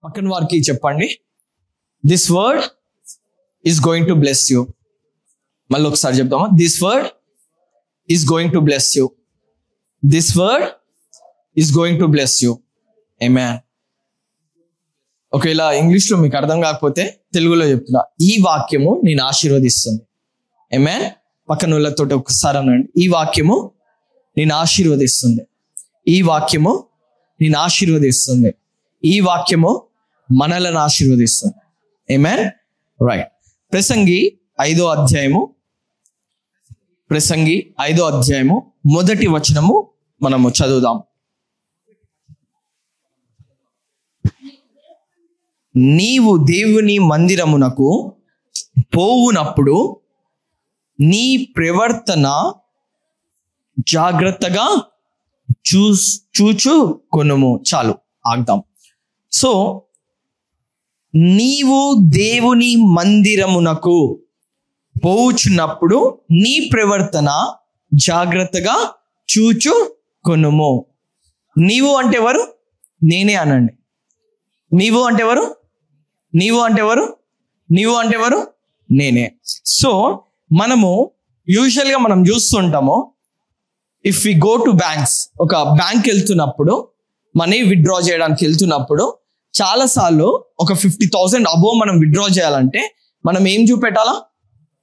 పక్కన వారికి చెప్పండి, this word is going to bless you. మళ్ళీ ఒకసారి చెప్తామా? This word is going to bless you. This word is going to bless you. Amen. ఒకవేళ ఇంగ్లీష్లో మీకు అర్థం కాకపోతే తెలుగులో చెప్తున్నా, ఈ వాక్యము నేను ఆశీర్వదిస్తుంది. ఆమేన్. పక్కన వాళ్ళతో ఒకసారి అనండి, ఈ వాక్యము నేను ఆశీర్వదిస్తుంది. ఈ వాక్యము నేను ఆశీర్వదిస్తుంది. ఈ వాక్యము మనలను ఆశీర్వదిస్తుంది. ఆమేన్. రైట్. ప్రసంగి 5వ అధ్యాయము మొదటి వచనము మనము చదువుదాం. నీవు దేవుని మందిరమునకు పోవునప్పుడు నీ ప్రవర్తన జాగ్రత్తగా చూచుకొనుము. చాలు, ఆగుదాం. సో నీవు దేవుని మందిరమునకు పోవుచున్నప్పుడు నీ ప్రవర్తన జాగ్రత్తగా చూచుకొనుము. నీవు అంటే ఎవరు? నేనే అనండి. నీవు అంటే ఎవరు? నీవు అంటే ఎవరు? నీవు అంటే ఎవరు? నేనే. సో మనము యూజువల్గా మనం చూస్తుంటాము, if we go to banks, ఒక బ్యాంక్ వెళ్తున్నప్పుడు, మనీ విత్డ్రా చేయడానికి వెళ్తున్నప్పుడు చాలాసార్లు ఒక 50,000 అబోవ్ మనం విత్డ్రా చేయాలంటే మనం ఏం చూపెట్టాలా?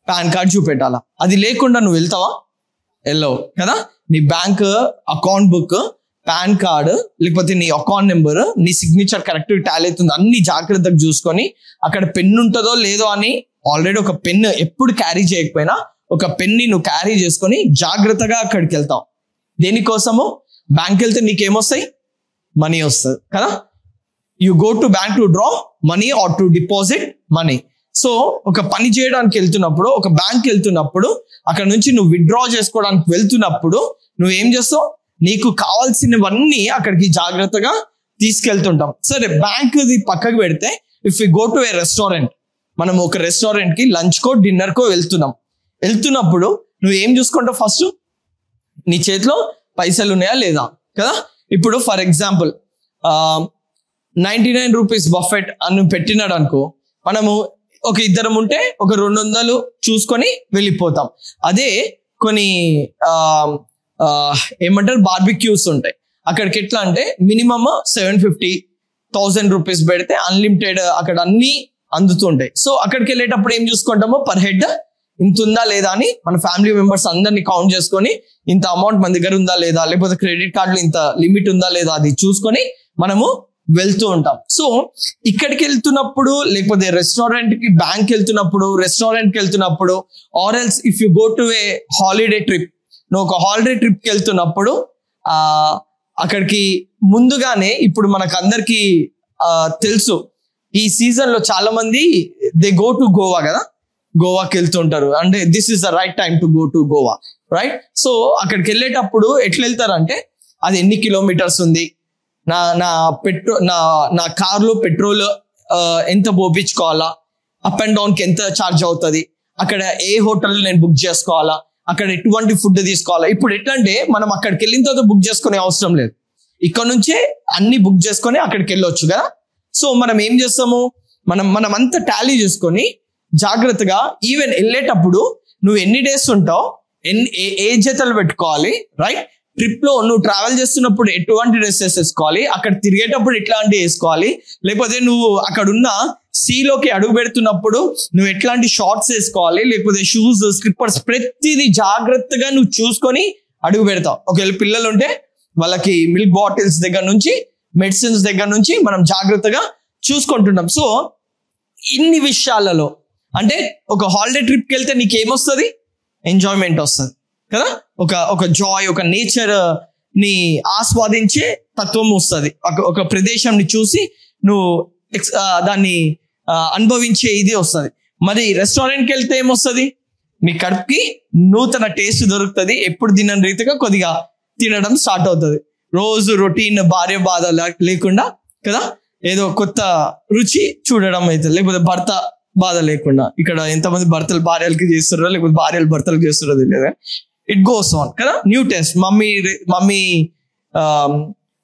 Pan card చూపెట్టాలా. అది లేకుండా నువ్వు వెళ్తావా? వెళ్ళవు కదా. నీ bank account book, pan card, లేకపోతే నీ అకౌంట్ నెంబర్, నీ సిగ్నేచర్ కరెక్ట్ టాలీ అవుతుంది, అన్ని జాగ్రత్తగా చూసుకొని, అక్కడ పెన్ ఉంటుందో లేదో అని ఆల్రెడీ ఒక పెన్ ఎప్పుడు క్యారీ చేయకపోయినా ఒక పెన్ని నువ్వు క్యారీ చేసుకొని జాగ్రత్తగా అక్కడికి వెళ్తావు. దేనికోసము? బ్యాంక్ వెళ్తే నీకేమొస్తాయి? మనీ వస్తుంది కదా. You go to bank to draw money are to deposit money. So ఒక పని చేయడానికి వెళ్తున్నప్పుడు, ఒక బ్యాంక్ వెళ్తున్నప్పుడు, అక్కడ నుంచి నువ్వు విత్డ్రా చేసుకోవడానికి వెళ్తున్నప్పుడు నువ్వేం చేస్తావు? నీకు కావాల్సినవన్నీ అక్కడికి జాగ్రత్తగా తీసుకెళ్తుంటాం. సరే, బ్యాంక్ది పక్కకు పెడితే, if you go to A restaurant, మనం ఒక రెస్టారెంట్కి లంచ్కో డిన్నర్కో వెళ్తున్నప్పుడు నువ్వు ఏం చూసుకుంటావు? ఫస్ట్ నీ చేతిలో పైసలు ఉన్నాయా లేదా కదా. ఇప్పుడు ఫర్ ఎగ్జాంపుల్ 99 రూపీస్ బఫెట్ అని పెట్టినాడు అనుకో, మనము ఒక ఇద్దరం ఉంటే ఒక 200 చూసుకొని వెళ్ళిపోతాం. అదే కొన్ని ఏమంటారు బార్బిక్యూస్ ఉంటాయి, అక్కడికి ఎట్లా అంటే మినిమమ్ 750,000 రూపీస్ పెడితే అన్లిమిటెడ్ అక్కడ అన్ని అందుతుంటాయి. సో అక్కడికి వెళ్ళేటప్పుడు ఏం చూసుకుంటామో, పర్ హెడ్ ఇంత ఉందా లేదా అని మన ఫ్యామిలీ మెంబర్స్ అందరినీ కౌంట్ చేసుకొని, ఇంత అమౌంట్ మన దగ్గర ఉందా లేదా, లేకపోతే క్రెడిట్ కార్డులో ఇంత లిమిట్ ఉందా లేదా, అది చూసుకొని మనము వెళ్తూ ఉంటాం. సో ఇక్కడికి వెళ్తున్నప్పుడు, లేకపోతే రెస్టారెంట్కి, బ్యాంక్ రెస్టారెంట్కి వెళ్తున్నప్పుడు, or else if you go to a holiday trip, నువ్వు ఒక హాలిడే ట్రిప్కి వెళ్తున్నప్పుడు అక్కడికి ముందుగానే, ఇప్పుడు మనకు అందరికి తెలుసు, ఈ సీజన్ లో చాలా మంది దే గో టు గోవా కదా, గోవాకి వెళ్తుంటారు. అంటే this is the right time to go to Goa, right? So అక్కడికి వెళ్ళేటప్పుడు ఎట్లా వెళ్తారంటే, అది ఎన్ని కిలోమీటర్స్ ఉంది, నా కార్లో పెట్రోల్ ఎంత పోపించుకోవాలా, అప్ అండ్ డౌన్కి ఎంత ఛార్జ్ అవుతుంది, అక్కడ ఏ హోటల్ నేను బుక్ చేసుకోవాలా, అక్కడ ఎటువంటి ఫుడ్ తీసుకోవాలా. ఇప్పుడు ఎట్లా అంటే, మనం అక్కడికి వెళ్ళిన తర్వాత బుక్ చేసుకునే అవసరం లేదు, ఇక్కడ నుంచే అన్ని బుక్ చేసుకొని అక్కడికి వెళ్ళొచ్చు కదా. సో మనం ఏం చేస్తాము, మనం అంతా టాలీ చేసుకొని జాగ్రత్తగా, ఈవెన్ వెళ్ళేటప్పుడు నువ్వు ఎన్ని డేస్ ఉంటావు, ఏ జతలు పెట్టుకోవాలి, రైట్? ట్రిప్ లో నువ్వు ట్రావెల్ చేస్తున్నప్పుడు ఎటువంటి డ్రెస్సెస్ వేసుకోవాలి, అక్కడ తిరిగేటప్పుడు ఎట్లాంటివి వేసుకోవాలి, లేకపోతే నువ్వు అక్కడ ఉన్న సీలోకి అడుగు పెడుతున్నప్పుడు నువ్వు ఎట్లాంటి షార్ట్స్ వేసుకోవాలి, లేకపోతే షూస్, స్లిప్పర్స్, ప్రతిదీ జాగ్రత్తగా నువ్వు చూసుకొని అడుగు పెడతావు. ఒకవేళ పిల్లలు ఉంటే వాళ్ళకి మిల్క్ బాటిల్స్ దగ్గర నుంచి, మెడిసిన్స్ దగ్గర నుంచి మనం జాగ్రత్తగా చూసుకుంటున్నాం. సో ఇన్ని విషయాలలో, అంటే ఒక హాలిడే ట్రిప్కి వెళ్తే నీకేమొస్తుంది? ఎంజాయ్మెంట్ వస్తుంది కదా. ఒక జాయ్, ఒక నేచర్ ని ఆస్వాదించే తత్వం వస్తుంది. ఒక ప్రదేశాన్ని చూసి నువ్వు దాన్ని అనుభవించే ఇది వస్తుంది. మరి రెస్టారెంట్కి వెళ్తే ఏమొస్తుంది? నీ కడుపుకి నూతన టేస్ట్ దొరుకుతుంది. ఎప్పుడు తినని రీతిగా కొద్దిగా తినడం స్టార్ట్ అవుతుంది. రోజు రొటీన్ భార్య బాధ లేకుండా కదా, ఏదో కొత్త రుచి చూడడం అవుతుంది. లేకపోతే భర్త బాధ లేకుండా. ఇక్కడ ఎంతమంది భర్తలు భార్యలకి చేస్తున్నారో, లేకపోతే భార్యలు భర్తలకు చేస్తున్నారో తెలియదు. ఇట్ గోస్ ఆన్ కదా. New taste. మమ్మీ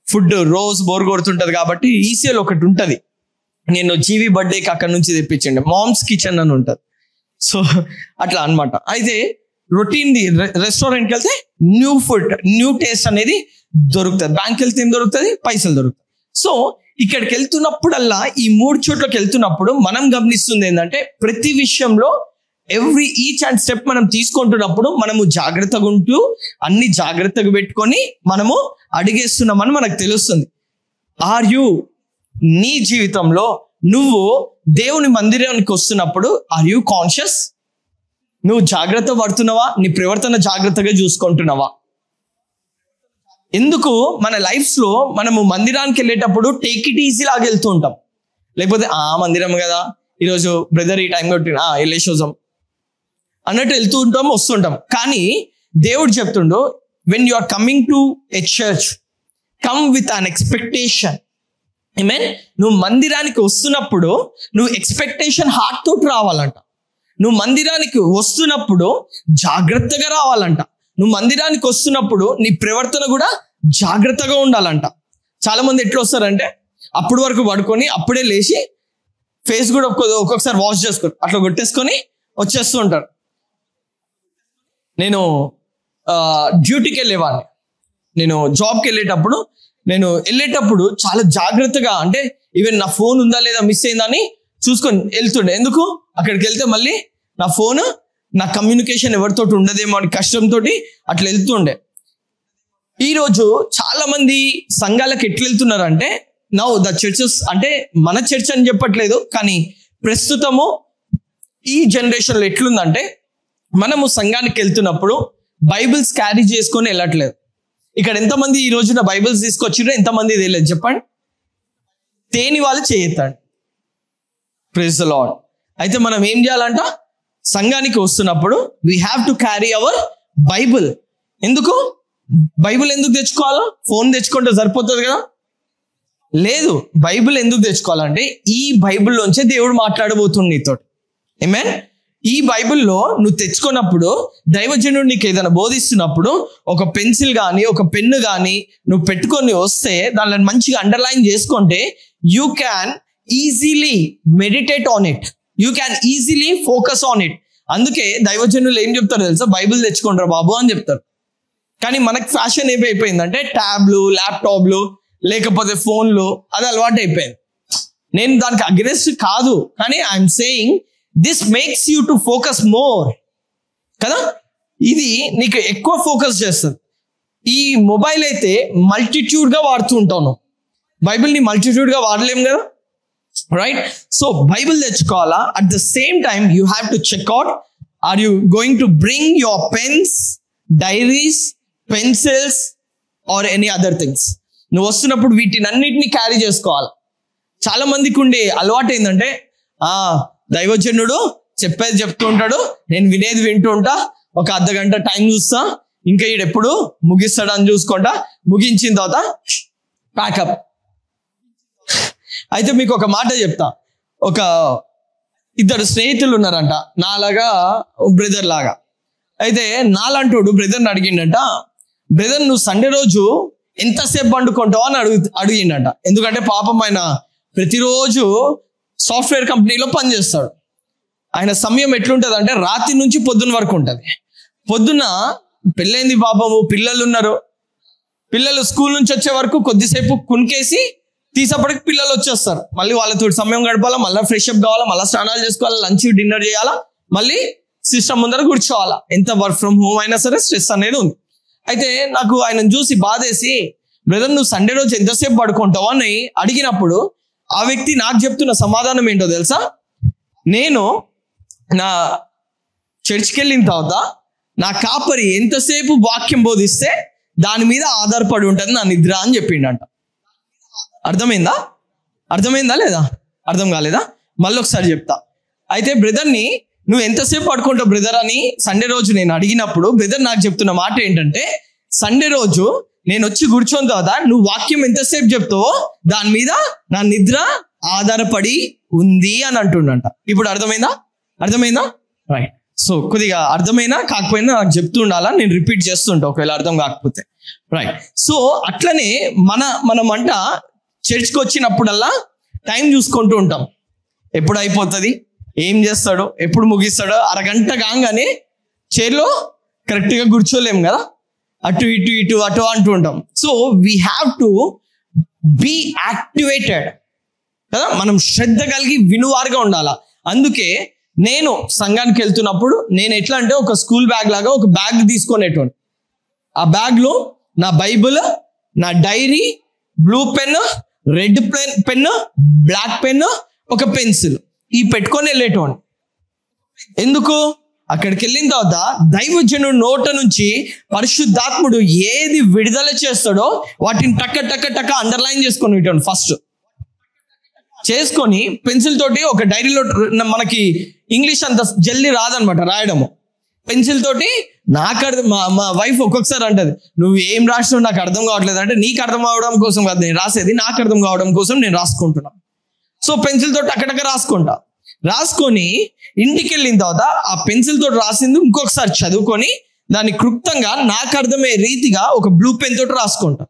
ఫుడ్ రోజు బోర్ కొడుతుంటది కాబట్టి ఈసీఎల్ ఒకటి ఉంటది నేను జీవి బర్త్డేకి అక్కడ నుంచి తెప్పించండి, మామ్స్ కిచెన్ అని ఉంటుంది. సో అట్లా అనమాట. అయితే రొటీన్ రెస్టారెంట్కి వెళ్తే న్యూ ఫుడ్, న్యూ టేస్ట్ అనేది దొరుకుతుంది. బ్యాంక్కి వెళ్తే ఏం దొరుకుతుంది? పైసలు దొరుకుతాయి. సో ఇక్కడికి వెళ్తున్నప్పుడల్లా, ఈ 3 చోట్లకి వెళ్తున్నప్పుడు మనం గమనిస్తుంది ఏంటంటే, ప్రతి విషయంలో ఈచ్ అండ్ స్టెప్ మనం తీసుకుంటున్నప్పుడు మనము జాగ్రత్తగా ఉంటూ అన్ని జాగ్రత్తగా పెట్టుకొని మనము అడిగేస్తున్నామని మనకు తెలుస్తుంది. ఆర్ యు, నీ జీవితంలో నువ్వు దేవుని మందిరానికి వస్తున్నప్పుడు ఆర్ యు కాన్షియస్? నువ్వు జాగ్రత్త పడుతున్నావా? నీ ప్రవర్తన జాగ్రత్తగా చూసుకుంటున్నావా? ఎందుకు మన లైఫ్స్ లో మనము మందిరానికి వెళ్ళేటప్పుడు టేక్ ఇట్ ఈజీ లాగా వెళ్తూ ఉంటాం. లేకపోతే మందిరం కదా, ఈరోజు బ్రదర్ ఈ టైం కొట్టి వెళ్ళేసోజం అన్నట్టు వెళ్తూ ఉంటాం, వస్తుంటాం. కానీ దేవుడు చెప్తుండు, when you are coming to a church, come with an expectation. Amen. నువ్వు మందిరానికి వస్తున్నప్పుడు నువ్వు ఎక్స్పెక్టేషన్ హార్ట్ తోటి రావాలంట. నువ్వు మందిరానికి వస్తున్నప్పుడు జాగ్రత్తగా రావాలంట. నువ్వు మందిరానికి వస్తున్నప్పుడు నీ ప్రవర్తన కూడా జాగ్రత్తగా ఉండాలంట. చాలా మంది ఎట్లా వస్తారంటే, అప్పుడు వరకు పడుకొని అప్పుడే లేచి ఫేస్ కూడా ఒక్కొక్కసారి వాష్ చేసుకొని అట్లా కొట్టేసుకొని వచ్చేస్తూ ఉంటారు. నేను డ్యూటీకి వెళ్ళేవాడిని. నేను జాబ్కి వెళ్ళేటప్పుడు చాలా జాగ్రత్తగా, అంటే ఈవెన్ నా ఫోన్ ఉందా లేదా, మిస్ అయిందా అని చూసుకొని వెళ్తుండే. ఎందుకు? అక్కడికి వెళ్తే మళ్ళీ నా ఫోన్, నా కమ్యూనికేషన్ ఎవరితోటి ఉండదేమో అని కష్టంతో అట్లా వెళ్తుండే. ఈరోజు చాలా మంది సంఘాలకు ఎట్లా వెళ్తున్నారంటే, నౌ ద చర్చెస్, అంటే మన చర్చ్ అని చెప్పట్లేదు, కానీ ప్రస్తుతము ఈ జనరేషన్లో ఎట్లుందంటే, మనము సంఘానికి వెళ్తున్నప్పుడు బైబిల్స్ క్యారీ చేసుకొని వెళ్ళట్లేదు. ఇక్కడ ఎంతమంది ఈ రోజున బైబిల్స్ తీసుకొచ్చిరో ఎంతమంది తెలియదు చెప్పండి? తేని వాళ్ళు చేయెత్తండి. Praise the lord. అయితే మనం ఏం చేయాలంట? సంఘానికి వస్తున్నప్పుడు we have to carry hour Bible. ఎందుకు? బైబిల్ ఎందుకు తెచ్చుకోవాలా? ఫోన్ తెచ్చుకుంటే సరిపోతుంది కదా? లేదు. బైబిల్ ఎందుకు తెచ్చుకోవాలంటే, ఈ బైబిల్లోంచే దేవుడు మాట్లాడబోతుంది నీతో. ఆమేన్. ఈ బైబిల్లో నువ్వు తెచ్చుకున్నప్పుడు, దైవజనుడు నీకు ఏదైనా బోధిస్తున్నప్పుడు ఒక పెన్సిల్ కానీ ఒక పెన్ను కానీ నువ్వు పెట్టుకొని వస్తే, దానిలో మంచిగా అండర్లైన్ చేసుకుంటే, you can easily meditate on it, you can easily focus on it. అందుకే దైవజనులు ఏం చెప్తారు తెలుసా? బైబిల్ తెచ్చుకుంటారు బాబు అని చెప్తారు. కానీ మనకు ఫ్యాషన్ ఏమైపోయిందంటే, ట్యాబ్లు, ల్యాప్టాప్లు, లేకపోతే ఫోన్లు, అది అలవాటు అయిపోయింది. నేను దానికి అగ్రెస్ట్ కాదు, కానీ I'm saying this makes you to focus more కదా. ఇది నీకు ఎక్కువ ఫోకస్ చేస్తుంది. ఈ మొబైల్ అయితే మల్టిట్యూడ్ గా వాడుతూ ఉంటాను, బైబిల్ని మల్టిట్యూడ్ గా వాడలేం కదా, రైట్? సో బైబిల్ తెచ్చుకోవాలా. At the same time you have to check out, or you going to bring your pens, diaries, pencils or any other things. నువ్వు వస్తున్నప్పుడు వీటిని అన్నిటినీ క్యారీ చేసుకోవాలి. చాలా మందికి ఉండే అలవాటు ఏంటంటే, దైవజనుడు చెప్పేది చెప్తూ ఉంటాడు, నేను వినేది వింటూ ఉంటా, ఒక అర్ధగంట టైం చూస్తా, ఇంకా ఈడెప్పుడు ముగిస్తాడు అని చూసుకుంటా, ముగించిన తర్వాత ప్యాకప్. అయితే మీకు ఒక మాట చెప్తా. ఒక ఇద్దరు స్నేహితులు ఉన్నారంట, నాలాగా బ్రదర్ లాగా. అయితే నాలంటోడు బ్రదర్ని అడిగిండట, బ్రదర్ నువ్వు సండే రోజు ఎంతసేపు పండుకుంటావు అని అడిగిండట. ఎందుకంటే పాపం ఆయన ప్రతిరోజు సాఫ్ట్వేర్ కంపెనీలో పనిచేస్తాడు. ఆయన సమయం ఎట్లుంటుంది అంటే, రాత్రి నుంచి పొద్దున్న వరకు ఉంటుంది. పొద్దున్న పెళ్ళైంది పాపము, పిల్లలు ఉన్నారు, పిల్లలు స్కూల్ నుంచి వచ్చే వరకు కొద్దిసేపు కునికేసి తీసేపటికి పిల్లలు వచ్చేస్తారు. మళ్ళీ వాళ్ళతో సమయం గడపాలా, మళ్ళీ ఫ్రెష్ అప్ కావాలా, మళ్ళీ స్నానాలు చేసుకోవాలా, లంచ్ డిన్నర్ చేయాలా, మళ్ళీ సిస్టమ్ ముందర కూర్చోవాలా. ఎంత వర్క్ ఫ్రమ్ హోమ్ అయినా సరే స్ట్రెస్ అనేది ఉంది. అయితే నాకు ఆయనను చూసి బాధేసి, బ్రదర్ నువ్వు సండే రోజు ఎంతసేపు పడుకుంటావు అని అడిగినప్పుడు ఆ వ్యక్తి నాకు చెప్తున్న సమాధానం ఏంటో తెలుసా? నేను నా చర్చ్కి వెళ్ళిన తర్వాత నా కాపరి ఎంతసేపు వాక్యం బోధిస్తే దాని మీద ఆధారపడి ఉంటుంది నా నిద్ర అని చెప్పిండంట. అర్థమైందా లేదా? అర్థం కాలేదా? మళ్ళీ ఒకసారి చెప్తా. అయితే బ్రదర్ని నువ్వు ఎంతసేపు పడుకుంటావు బ్రదర్ అని సండే రోజు నేను అడిగినప్పుడు బ్రదర్ నాకు చెప్తున్న మాట ఏంటంటే, సండే రోజు నేను వచ్చి కూర్చొని తర్వాత నువ్వు వాక్యం ఎంతసేపు చెప్తావో దాని మీద నా నిద్ర ఆధారపడి ఉంది అని అంటుండంట. ఇప్పుడు అర్థమైందా? రైట్. సో కొద్దిగా అర్థమైనా కాకపోయినా నాకు చెప్తూ ఉండాలా, నేను రిపీట్ చేస్తుంటా ఒకవేళ అర్థం కాకపోతే, రైట్? సో అట్లనే మనం అంట చర్చ్కి వచ్చినప్పుడల్లా టైం చూసుకుంటూ ఉంటాం, ఎప్పుడు అయిపోతుంది, ఏం చేస్తాడో, ఎప్పుడు ముగిస్తాడో. అరగంట కాగానే చైర్లో కరెక్ట్గా కూర్చోలేము కదా, అటు ఇటు ఇటు అటు అంటూ ఉంటాం. So we have to be activated కదా, మనం శ్రద్ధ కలిగి వినువారుగా ఉండాలా. అందుకే నేను సంఘానికి వెళ్తున్నప్పుడు నేను ఎట్లా అంటే ఒక స్కూల్ బ్యాగ్ లాగా ఒక బ్యాగ్ తీసుకునేటోని. ఆ బ్యాగ్లో నా బైబుల్, నా diary, blue pen, red pen, black pen, ఒక పెన్సిల్ ఈ పెట్టుకొని వెళ్ళేటోని. ఎందుకు? అక్కడికి వెళ్ళిన తర్వాత దైవజనుడు నోట నుంచి పరిశుద్ధాత్ముడు ఏది విడుదల చేస్తాడో వాటిని టక్క టక్క టక్క అండర్లైన్ చేసుకొని ఫస్ట్ చేసుకొని పెన్సిల్ తోటి ఒక డైరీలో, మనకి ఇంగ్లీష్ అంత జల్దీ రాదనమాట రాయడము, పెన్సిల్ తోటి నాకు అర్థం. మా వైఫ్ ఒక్కొక్కసారి అంటది, నువ్వు ఏం రాసినావు నాకు అర్థం కావట్లేదు అంటే, నీకు అర్థం అవడం కోసం కాదు నేను రాసేది, నాకు అర్థం కావడం కోసం నేను రాసుకుంటున్నా. సో పెన్సిల్ తోటి అక్కడక్కడ రాసుకొని ఇంటికి వెళ్ళిన తర్వాత ఆ పెన్సిల్ తోటి రాసింది ఇంకొకసారి చదువుకొని దాన్ని క్లుప్తంగా నాకు అర్థమయ్యే రీతిగా ఒక బ్లూ పెన్ తోటి రాసుకుంటా.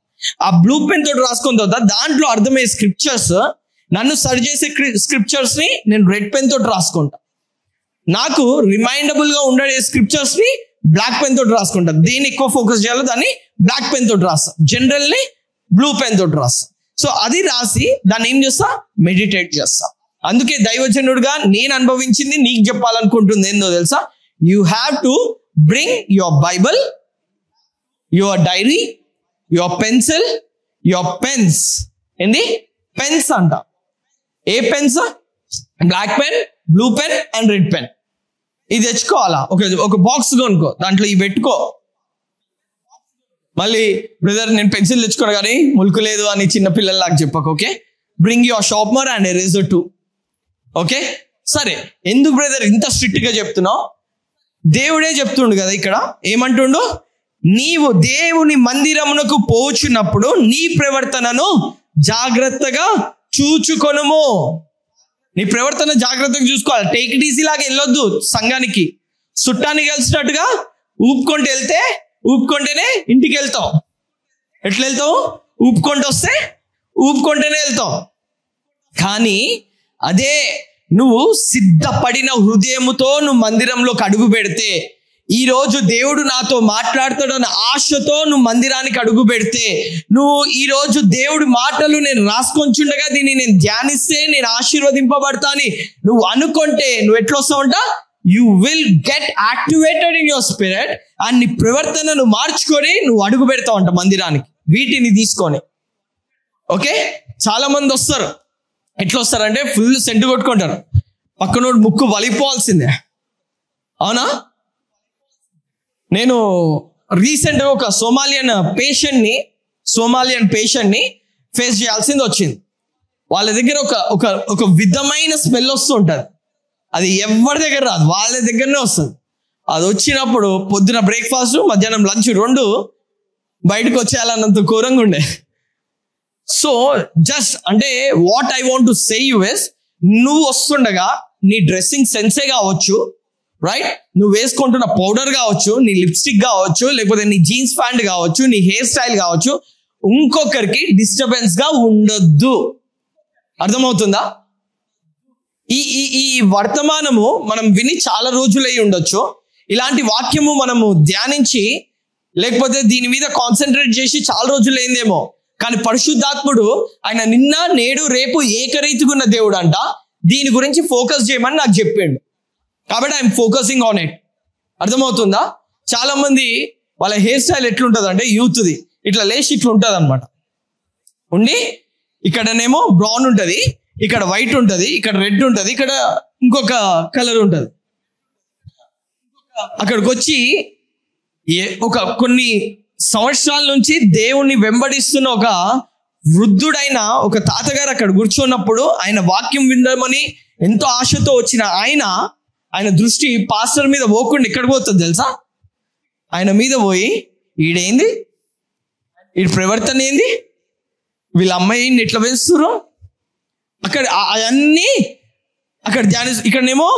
ఆ బ్లూ పెన్ తోటి రాసుకున్న తర్వాత దాంట్లో అర్థమయ్యే స్క్రిప్చర్స్, నన్ను సరి చేసే స్క్రిప్చర్స్ ని నేను రెడ్ పెన్ తోటి రాసుకుంటా. నాకు రిమైండబుల్ గా ఉండే స్క్రిప్చర్స్ ని బ్లాక్ పెన్ తోటి రాసుకుంటా. దేన్ని ఎక్కువ ఫోకస్ చేయాలో దాన్ని బ్లాక్ పెన్ తోటి రాస్తా, జనరల్లీ బ్లూ పెన్ తోటి రాస్తా. సో అది రాసి దాన్ని ఏం చేస్తా, మెడిటేట్ చేస్తా. అందుకే దైవజనుడుగా నేను అనుభవించింది నీకు చెప్పాలనుకుంటుంది ఏందో తెలుసా? You have to bring your Bible, your diary, your pencil, your pens. ఏంది పెన్స్ అంట? ఏ pens? Black pen, blue pen and red pen. ఇది తెచ్చుకోవాలా, ఒక బాక్స్ కొనుక్కో, దాంట్లో ఇవి పెట్టుకో. మళ్ళీ బ్రదర్ నేను పెన్సిల్ తెచ్చుకోను కానీ ములుకు లేదు అని చిన్న పిల్లల్లాగా చెప్పకు. Okay, bring your sharpener and eraser two. Okay సరే, ఎందుకు బ్రదర్ ఇంత స్ట్రిక్ట్ గా చెప్తున్నావు? దేవుడే చెప్తుండు కదా ఇక్కడ, ఏమంటుండు? నీవు దేవుని మందిరమునకు పోచున్నప్పుడు నీ ప్రవర్తనను జాగ్రత్తగా చూచుకొనుము. నీ ప్రవర్తన జాగ్రత్తగా చూసుకోవాలి. టేక్ ఇట్ ఈజీ లాగా వెళ్ళొద్దు. సంఘానికి చుట్టానికి కలిసినట్టుగా ఊపుకుంటూ వెళ్తే ఊపుకుంటేనే ఇంటికి వెళ్తావు. ఎట్లా వెళ్తావు? ఊపుకుంటూ వస్తే ఊపుకుంటేనే వెళ్తావు. కానీ అదే నువ్వు సిద్ధపడిన హృదయముతో నువ్వు మందిరంలోకి అడుగు పెడితే, ఈరోజు దేవుడు నాతో మాట్లాడతాడన్న ఆశతో నువ్వు మందిరానికి అడుగు పెడితే, నువ్వు ఈరోజు దేవుడి మాటలు నేను రాసుకొంచుండగా దీన్ని నేను ధ్యానిస్తే నేను ఆశీర్వదింపబడతా అని నువ్వు అనుకుంటే నువ్వు ఎట్లా వస్తావంట? You will get activated in your spirit. And నీ ప్రవర్తనను మార్చుకొని నువ్వు అడుగు పెడతావంట మందిరానికి వీటిని తీసుకొని. ఓకే, చాలా మంది వస్తారు, ఎట్లా వస్తారంటే ఫుల్ సెంటు కొట్టుకుంటారు, పక్కనోడు ముక్కు వలిపోవాల్సిందే. అవునా? నేను రీసెంట్గా ఒక సోమాలియన్ పేషెంట్ని ఫేస్ చేయాల్సింది వచ్చింది. వాళ్ళ దగ్గర ఒక విధమైన స్మెల్ వస్తూ ఉంటుంది. అది ఎవరి దగ్గర రాదు, వాళ్ళ దగ్గరనే వస్తుంది. అది వచ్చినప్పుడు పొద్దున బ్రేక్ఫాస్ట్, మధ్యాహ్నం లంచ్ రెండు బయటకు వచ్చేయాలన్నంత ఘోరంగా ఉండే. సో జస్ట్ అంటే what I want to say you is, నువ్వు వస్తుండగా నీ డ్రెస్సింగ్ సెన్సే కావచ్చు, రైట్, నువ్వు వేసుకుంటున్న పౌడర్ కావచ్చు, నీ లిప్స్టిక్ కావచ్చు, లేకపోతే నీ జీన్స్ ప్యాంట్ కావచ్చు, నీ హెయిర్ స్టైల్ కావచ్చు, ఇంకొకరికి డిస్టర్బెన్స్ గా ఉండొద్దు. అర్థమవుతుందా? ఈ వర్తమానము మనం విని చాలా రోజులై ఉండొచ్చు. ఇలాంటి వాక్యము మనము ధ్యానించి లేకపోతే దీని మీద కాన్సన్ట్రేట్ చేసి చాలా రోజులైందేమో. కానీ పరిశుద్ధాత్ముడు ఆయన నిన్న నేడు రేపు ఏకరీతిగా ఉన్న దేవుడు అంట. దీని గురించి ఫోకస్ చేయమని నాకు చెప్పిండు. కాబట్టి ఐఎమ్ ఫోకసింగ్ ఆన్ ఇట్. అర్థమవుతుందా? చాలా మంది వాళ్ళ హెయిర్ స్టైల్ ఎట్లుంటుంది అంటే యూత్ది ఇట్లా లేచి ఇట్లా ఉంటుంది అనమాట. ఉండి ఇక్కడనేమో బ్రౌన్ ఉంటుంది, ఇక్కడ వైట్ ఉంటుంది, ఇక్కడ రెడ్ ఉంటుంది, ఇక్కడ ఇంకొక కలర్ ఉంటుంది. అక్కడికి వచ్చి కొన్ని సంవత్సరాల నుంచి దేవుణ్ణి వెంబడిస్తున్న ఒక వృద్ధుడైన ఒక తాతగారు అక్కడ కూర్చున్నప్పుడు ఆయన వాక్యం వినమని ఎంతో ఆశతో వచ్చిన ఆయన దృష్టి పాస్టర్ మీద పోకుండా ఎక్కడ పోతుంది తెలుసా? ఆయన మీద పోయి ఈడేంది, ఈ ప్రవర్తన ఏంది, వీళ్ళ అమ్మాయిని ఎట్లా పెంచుతురు, అక్కడ అవన్నీ అక్కడ ఇక్కడనేమో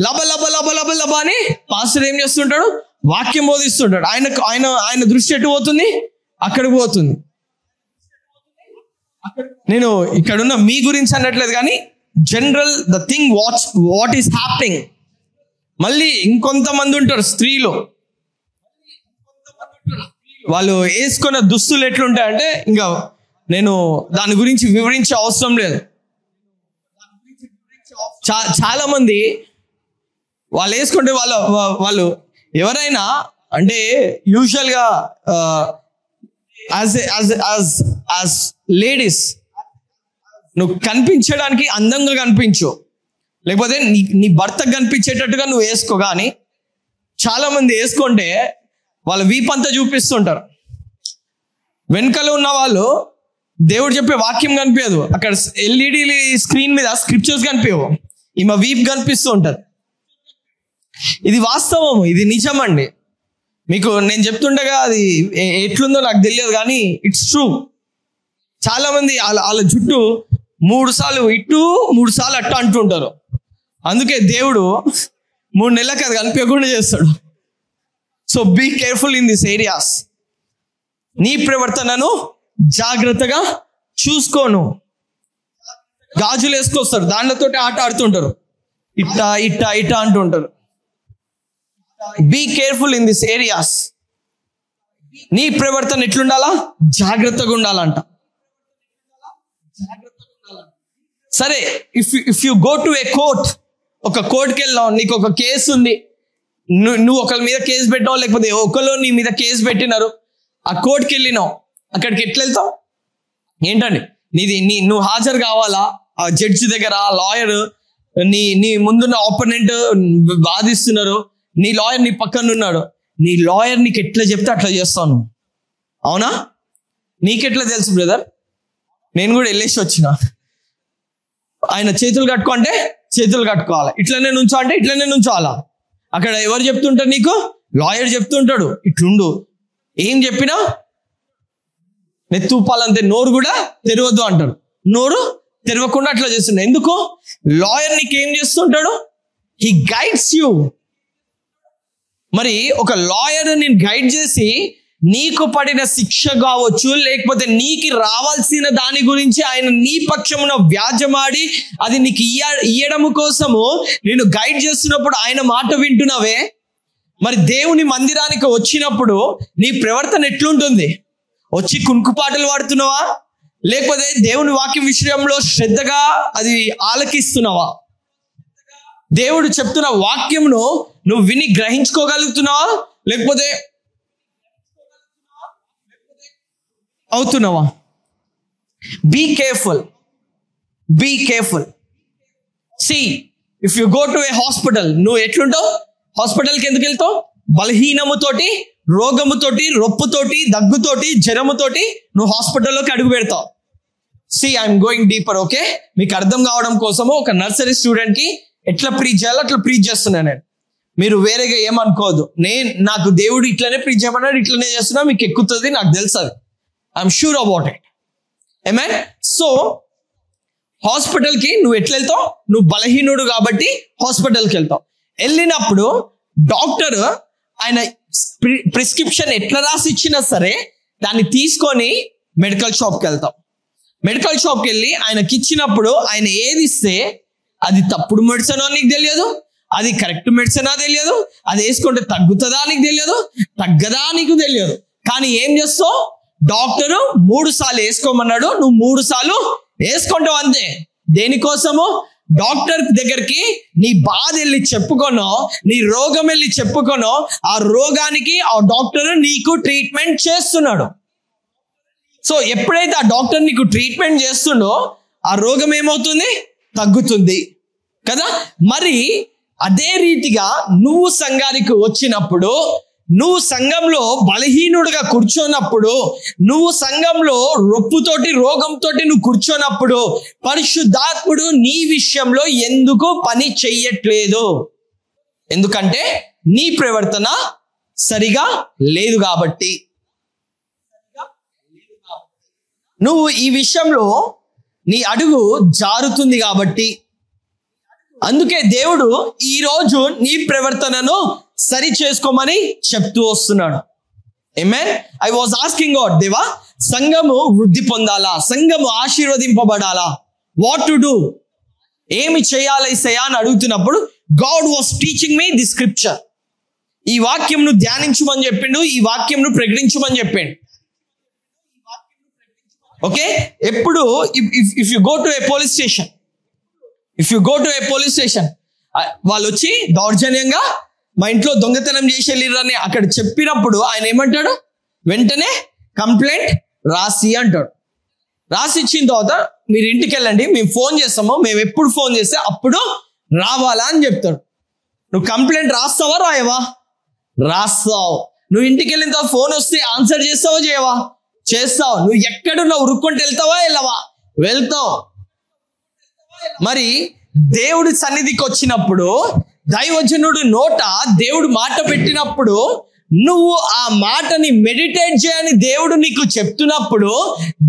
లబ లబ లబ లబ లబ అని పాస్టర్ ఏం చేస్తుంటాడు? వాక్యం బోధిస్తుంటాడు. ఆయన దృష్టి ఎటు పోతుంది? అక్కడికి పోతుంది. నేను ఇక్కడున్న మీ గురించి అనట్లేదు, కానీ general the thing what is happening. మళ్ళీ ఇంకొంతమంది ఉంటారు స్త్రీలు, వాళ్ళు వేసుకున్న దుస్తులు ఎట్లుంటాయంటే ఇంకా నేను దాని గురించి వివరించే అవసరం లేదు. చాలా మంది వాళ్ళు వేసుకుంటే వాళ్ళు ఎవరైనా అంటే యూజువల్గా యాజ్ లేడీస్ నువ్వు కనిపించడానికి అందంగా కనిపించు, లేకపోతే నీ భర్తకు కనిపించేటట్టుగా నువ్వు వేసుకో. కానీ చాలా మంది వేసుకుంటే వాళ్ళ వీపంతా చూపిస్తుంటారు. వెనకాల ఉన్న వాళ్ళు దేవుడు చెప్పే వాక్యం కనిపించదు, అక్కడ ఎల్ఈడి స్క్రీన్ మీద స్క్రిప్చర్స్ కనిపించవు, ఈమె వీప్ కనిపిస్తూ ఉంటుంది. ఇది వాస్తవము, ఇది నిజమండి. మీకు నేను చెప్తుండగా అది ఎట్లుందో నాకు తెలియదు, కానీ ఇట్స్ ట్రూ. చాలా మంది వాళ్ళ జుట్టు 3 సార్లు ఇటు 3 సార్లు అట్ట అంటుంటారు. అందుకే దేవుడు 3 నెలలకు అది కనిపించకుండా చేస్తాడు. So be careful in this areas. నీ ప్రవర్తనను జాగ్రత్తగా చూసుకోను. గాజులు వేసుకొస్తారు, దాంట్లతో ఆట ఆడుతుంటారు, ఇట్టా ఇట్టా ఇట్టా అంటుంటారు. Be careful in this areas. నీ ప్రవర్తన ఎట్లుండాలా? జాగ్రత్తగా ఉండాలంట. సరే, if you go to a court, ఒక కోర్టుకి వెళ్ళావు, నీకు ఒక కేసు ఉంది, నువ్వు ఒకరి మీద కేసు పెట్టావు, లేకపోతే ఒకరు నీ మీద కేసు పెట్టినారు, ఆ కోర్టుకి వెళ్ళినావు, అక్కడికి ఎట్లా వెళ్తావు? ఏంటండి నువ్వు హాజరు కావాలా ఆ జడ్జి దగ్గర? లాయర్ నీ ముందున్న ఆపోనెంట్ వాదిస్తున్నారు, నీ లాయర్ నీ పక్కన ఉన్నాడు, నీ లాయర్ నీకు ఎట్లా చెప్తే అట్లా చేస్తాను. అవునా? నీకెట్లా తెలుసు బ్రదర్? నేను కూడా వెళ్ళేసి వచ్చిన. ఆయన చేతులు కట్టుకో అంటే చేతులు కట్టుకోవాలి, ఇట్లనే నుంచో అంటే ఇట్లనే నుంచోవాలా. అక్కడ ఎవరు చెప్తుంటారు? నీకు లాయర్ చెప్తుంటాడు ఇట్లుండు. ఏం చెప్పినా నెత్తూపాలంతే, నోరు కూడా తెరవద్దు అంటాడు. నోరు తెరవకుండా అట్లా చేస్తుంటాడు. ఎందుకు? లాయర్ నీకేం చేస్తుంటాడు? He guides you. మరి ఒక లాయర్ నేను గైడ్ చేసి నీకు పడిన శిక్ష కావచ్చు, లేకపోతే నీకు రావాల్సిన దాని గురించి ఆయన నీ పక్షమున వ్యాజ్యమాడి అది నీకు ఇయ్యడము కోసము నేను గైడ్ చేస్తున్నప్పుడు ఆయన మాట వింటున్నావే. మరి దేవుని మందిరానికి వచ్చినప్పుడు నీ ప్రవర్తన ఎట్లుంటుంది? వచ్చి కునుకుపాటలు వాడుతున్నావా, లేకపోతే దేవుని వాక్యం విషయంలో శ్రద్ధగా అది ఆలకిస్తున్నావా? దేవుడు చెప్తున్న వాక్యమును నువ్వు విని గ్రహించుకోగలుగుతున్నావా, లేకపోతే అవుతున్నావా? Be careful, be careful. See, if you go to a hospital, నువ్వు ఎట్లుంటావు? హాస్పిటల్కి ఎందుకు వెళ్తావు? బలహీనముతోటి, రోగముతోటి, రొప్పుతోటి, దగ్గుతోటి, జ్వరముతోటి నువ్వు హాస్పిటల్లోకి అడుగు పెడతావు. See, I'm going deeper. Okay, మీకు అర్థం కావడం కోసము ఒక నర్సరీ స్టూడెంట్ కి ఎట్లా ప్రీచ్ చేయాలో అట్లా ప్రీచ్ చేస్తున్నాను నేను. మీరు వేరేగా ఏమనుకోవద్దు. నాకు దేవుడు ఇట్లనే ప్రీచ్ చేయమన్నాడు, ఇట్లనే చేస్తున్నా, మీకు ఎక్కుతుంది, నాకు తెలుసు, ఐఎమ్ షూర్ అబౌట్ ఇట్. ఏమైనా? సో హాస్పిటల్కి నువ్వు ఎట్లా వెళ్తావు? నువ్వు బలహీనుడు కాబట్టి హాస్పిటల్కి వెళ్తావు. వెళ్ళినప్పుడు డాక్టర్ ఆయన ప్రిస్క్రిప్షన్ ఎట్లా రాసి ఇచ్చినా సరే దాన్ని తీసుకొని మెడికల్ షాప్కి వెళ్తాం. మెడికల్ షాప్కి వెళ్ళి ఆయనకి ఇచ్చినప్పుడు ఆయన ఏది ఇస్తే అది తప్పుడు మెడిసిన్ నీకు తెలియదు, అది కరెక్ట్ మెడిసిన్ తెలియదు, అది వేసుకుంటే తగ్గుతుందా నీకు తెలియదు, తగ్గదా నీకు తెలియదు. కానీ ఏం చేస్తావు? డాక్టరు 3 సార్లు వేసుకోమన్నాడు, నువ్వు 3 సార్లు వేసుకుంటావు అంతే. దేనికోసము? డాక్టర్ దగ్గరికి నీ బాధ వెళ్ళి చెప్పుకోనో, నీ రోగం వెళ్ళి చెప్పుకోనో, ఆ రోగానికి ఆ డాక్టర్ నీకు ట్రీట్మెంట్ చేస్తున్నాడు. సో ఎప్పుడైతే ఆ డాక్టర్ నీకు ట్రీట్మెంట్ చేస్తుండో ఆ రోగం ఏమవుతుంది? తగ్గుతుంది కదా. మరి అదే రీతిగా నువ్వు సంఘానికి వచ్చినప్పుడు, నువ్వు సంఘంలో బలహీనుడుగా కూర్చోనప్పుడు, నువ్వు సంఘంలో రొప్పుతోటి, రోగంతో నువ్వు కూర్చోనప్పుడు పరిశుద్ధాత్ముడు నీ విషయంలో ఎందుకు పని చెయ్యట్లేదు? ఎందుకంటే నీ ప్రవర్తన సరిగా లేదు కాబట్టి. నువ్వు ఈ విషయంలో నీ అడుగు జారుతుంది కాబట్టి. అందుకే దేవుడు ఈరోజు నీ ప్రవర్తనను సరి చేసుకోమని చెప్తూ వస్తున్నాడు. ఆమేన్. ఐ వాజ్ ఆస్కింగ్ గాడ్, దేవా సంఘము వృద్ధి పొందాలా, సంఘము ఆశీర్వదింపబడాలా, వాట్ టు డూ, ఏమి చేయాలి యేసయ్యా అని అడుగుతున్నప్పుడు God was teaching me the scripture. ఈ వాక్యంను ధ్యానించమని చెప్పిండు, ఈ వాక్యంను ప్రకటించమని చెప్పిండు. ఓకే, ఎప్పుడు if you go to A police station, వాళ్ళు వచ్చి దౌర్జన్యంగా మా ఇంట్లో దొంగతనం చేసి వెళ్ళిరని అక్కడ చెప్పినప్పుడు ఆయన ఏమంటాడు, వెంటనే కంప్లైంట్ రాసి అంటాడు. రాసి ఇచ్చిన తర్వాత మీరు ఇంటికి వెళ్ళండి, మేము ఫోన్ చేస్తాము, మేము ఎప్పుడు ఫోన్ చేస్తే అప్పుడు రావాలా అని చెప్తాడు. నువ్వు కంప్లైంట్ రాస్తావా రాయవా? రాస్తావు. నువ్వు ఇంటికి వెళ్ళిన తర్వాత ఫోన్ వస్తే ఆన్సర్ చేస్తావా చేయవా? చేస్తావు. నువ్వు ఎక్కడున్నావు, ఉరుక్కుంటూ వెళ్తావా వెళ్ళవా? వెళ్తావు. మరి దేవుడి సన్నిధికి వచ్చినప్పుడు, దైవజనుడు నోట దేవుడు మాట పెట్టినప్పుడు, నువ్వు ఆ మాటని మెడిటేట్ చేయని దేవుడు నీకు చెప్తున్నప్పుడు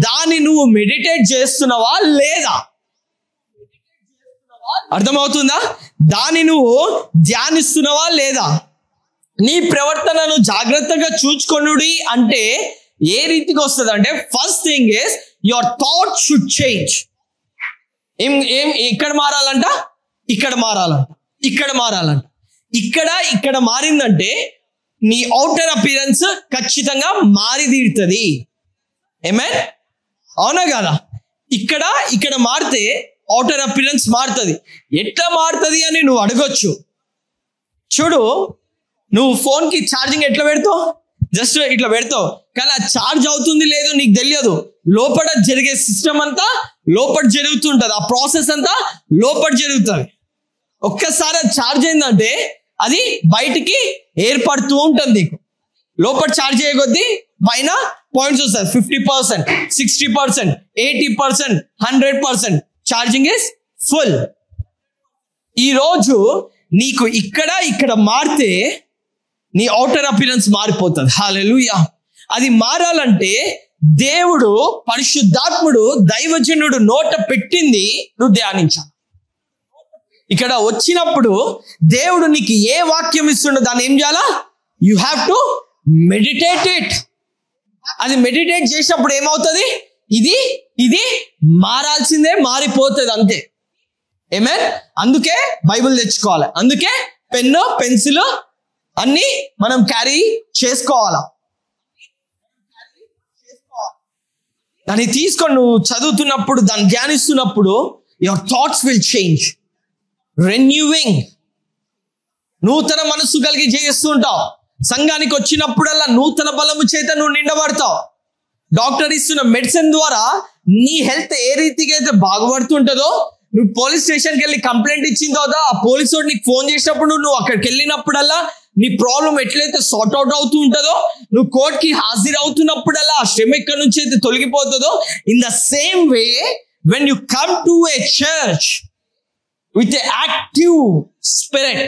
దాన్ని నువ్వు మెడిటేట్ చేస్తున్నావా లేదా? అర్థమవుతుందా? దాన్ని నువ్వు ధ్యానిస్తున్నావా లేదా? నీ ప్రవర్తనను జాగ్రత్తగా చూచుకొనుడి అంటే ఏ రీతికి వస్తుంది అంటే, first thing is your thought should change. ఇక్కడ మారాలంట, ఇక్కడ మారాలంట, ఇక్కడ మారాలంట. ఇక్కడ మారిందంటే నీ అవుటర్ అపిరెన్స్ ఖచ్చితంగా మారి తీరుతుంది. ఆమేన్, అవునా కదా? ఇక్కడ మారితే అవుటర్ అపిరెన్స్ మారుతుంది. ఎట్లా మారుతుంది అని నువ్వు అడగొచ్చు. చూడు, నువ్వు ఫోన్కి ఛార్జింగ్ ఎట్లా పెడతావు? జస్ట్ ఇట్లా పెడతావు, కానీ ఆ ఛార్జ్ అవుతుంది లేదో నీకు తెలియదు. లోపల జరిగే సిస్టమ్ అంతా లోపల జరుగుతుంటది, ఆ ప్రాసెస్ అంతా లోపల జరుగుతుంది. ఒక్కసారి ఛార్జ్ అయిందంటే అది బయటికి ఏర్పడుతూ ఉంటుంది. నీకు లోపల ఛార్జ్ అయ్యే కొద్దీ పైన పాయింట్స్ వస్తాయి. 50%, 60%, 80%, 100%. Charging is full. ఈరోజు నీకు ఇక్కడ మారితే నీ అవుటర్ అపిరెన్స్ మారిపోతుంది. హల్లెలూయా. అది మారాలంటే దేవుడు, పరిశుద్ధాత్ముడు, దైవజనుడు నోట పెట్టింది నువ్వు ధ్యానించాలి. ఇక్కడ వచ్చినప్పుడు దేవుడు నీకు ఏ వాక్యం ఇస్తుండో దాన్ని ఏం చేయాలా? You have to meditate it. అది మెడిటేట్ చేసినప్పుడు ఏమవుతుంది? ఇది మారాల్సిందే, మారిపోతుంది అంతే. ఆమేన్. అందుకే బైబిల్ తెచ్చుకోవాలి, అందుకే పెన్ను పెన్సిల్ అన్ని మనం క్యారీ చేసుకోవాలా. దాన్ని తీసుకొని నువ్వు చదువుతున్నప్పుడు, దాన్ని ధ్యానిస్తున్నప్పుడు your thoughts will change. Renewing, నూతన మనస్సు కలిగి చేస్తుంటావు. సంఘానికి వచ్చినప్పుడల్లా నూతన బలము చేత నువ్వు నిండబడతావు. డాక్టర్ ఇస్తున్న మెడిసిన్ ద్వారా నీ హెల్త్ ఏ రీతిగా అయితే బాగుపడుతుంటుందో, నువ్వు పోలీస్ స్టేషన్కి వెళ్ళి కంప్లైంట్ ఇచ్చిన తర్వాత ఆ పోలీసు వాడు నీకు ఫోన్ చేసినప్పుడు నువ్వు అక్కడికి వెళ్ళినప్పుడల్లా నీ ప్రాబ్లం ఎట్లయితే సార్ట్ అవుట్ అవుతూ ఉంటుందో, నువ్వు కోర్టుకి హాజరు అవుతున్నప్పుడల్లా ఆ శ్రమ ఎక్కడి నుంచి అయితే తొలగిపోతుందో, in the same way when you come to a church with active spirit,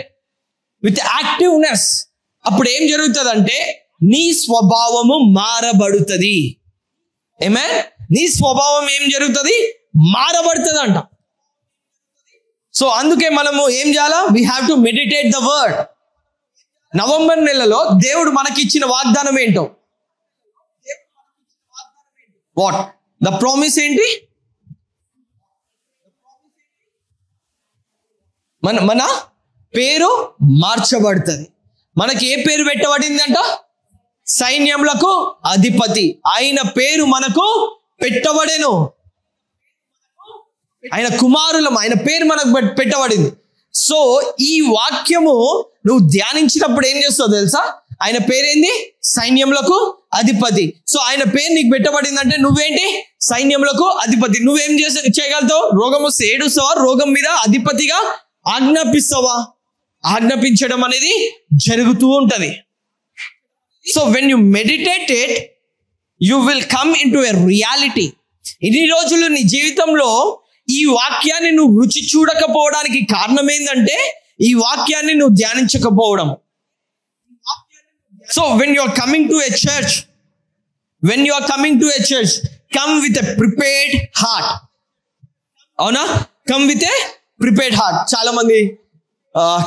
with activeness, అప్పుడు ఏం జరుగుతుందంటే నీ స్వభావము మారబడుతుంది. ఆమేన్. నీ స్వభావం ఏం జరుగుతుంది? మారబడుతుంది అంట. సో అందుకే మనము ఏం చేయాలా? We have to meditate the word. November నెలలో దేవుడు మనకిచ్చిన వాగ్దానం ఏంటో, వాట్ ద ప్రామిస్ ఏంటి? మన పేరు మార్చబడుతుంది. మనకి ఏ పేరు పెట్టబడింది అంట? సైన్యములకు అధిపతి. ఆయన పేరు మనకు పెట్టబడెను. ఆయన కుమారులం, ఆయన పేరు మనకు పెట్టబడింది. సో ఈ వాక్యము నువ్వు ధ్యానించినప్పుడు ఏం చేస్తావు తెలుసా? ఆయన పేరేంది? సైన్యములకు అధిపతి. సో ఆయన పేరు నీకు పెట్టబడిందంటే నువ్వేంటి? సైన్యములకు అధిపతి. నువ్వేం చేయగలుగుతావు? రోగం వస్తే ఏడుస్తావా? రోగం మీద అధిపతిగా ఆజ్ఞాపిస్తావా? ఆజ్ఞాపించడం అనేది జరుగుతూ ఉంటది. So when you meditate it, you will come in to a reality. ఇన్ని రోజులు నీ జీవితంలో ఈ వాక్యాన్ని నువ్వు రుచి చూడకపోవడానికి కారణం ఏంటంటే ఈ వాక్యాన్ని నువ్వు ధ్యానించకపోవడం. So when you are coming to a church, come with a prepared heart. అవునా? Come with a prepared heart. చాలా మంది,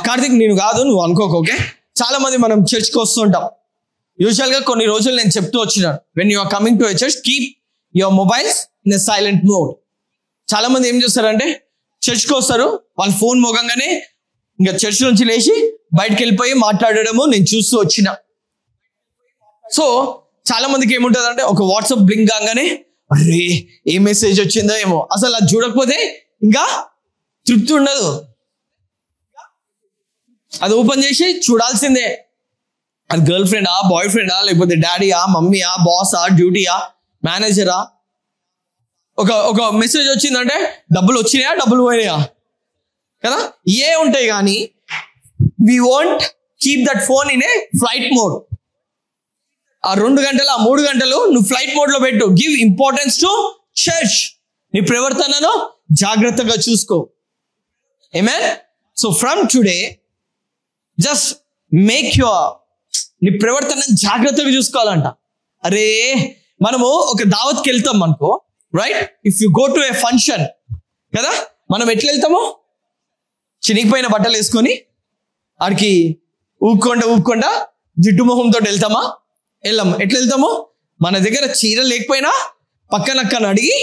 కార్తిక్ నేను కాదు, నువ్వు అనుకోకు, ఓకే? చాలా మంది మనం చర్చ్కి వస్తుంటాం. యూజువల్ గా కొన్ని రోజులు నేను చెప్తూ వచ్చినాను, when you are coming to a church keep your mobiles in a silent mode. చాలా మంది ఏం చేస్తారంటే చర్చ్కి వస్తారు, వాళ్ళ ఫోన్ మోగంగానే ఇంకా చర్చ్ నుంచి లేచి బయటకు వెళ్ళిపోయి మాట్లాడడము నేను చూస్తూ వచ్చిన. సో చాలా మందికి ఏముంటుంది అంటే ఒక వాట్సాప్ బ్లింక్ కాగానే అరే ఏ మెసేజ్ వచ్చిందో ఏమో, అసలు అది చూడకపోతే ఇంకా తృప్తి ఉండదు, అది ఓపెన్ చేసి చూడాల్సిందే. అది గర్ల్ ఫ్రెండా, బాయ్ ఫ్రెండా, లేకపోతే డాడీయా, మమ్మీయా, బాసా, డ్యూటీయా, మేనేజరా. ఒక మెసేజ్ వచ్చిందంటే డబ్బులు వచ్చినాయా, డబ్బులు పోయినాయా కదా, ఏ ఉంటాయి. కానీ we want keep that phone in a flight mode. ఆ 2 గంటలు, ఆ 3 గంటలు నువ్వు ఫ్లైట్ మోడ్ లో పెట్టు. Give importance to church. నీ ప్రవర్తనను జాగ్రత్తగా చూసుకో. Amen. So from today just make your, నీ ప్రవర్తనను జాగ్రత్తగా చూసుకోవాలంట. అరే మనము ఒక దావత్కి వెళ్తాం అనుకో, right? If you go to A function కదా, మనం ఎట్లా వెళ్తామో చినిగిపోయిన బట్టలు వేసుకొని ఆడికి ఊక్కుండా జిడ్డు మొహంతో వెళ్తామా? వెళ్ళాము. ఎట్లా వెళ్తాము? మన దగ్గర చీర లేకపోయినా పక్కనక్కని అడిగి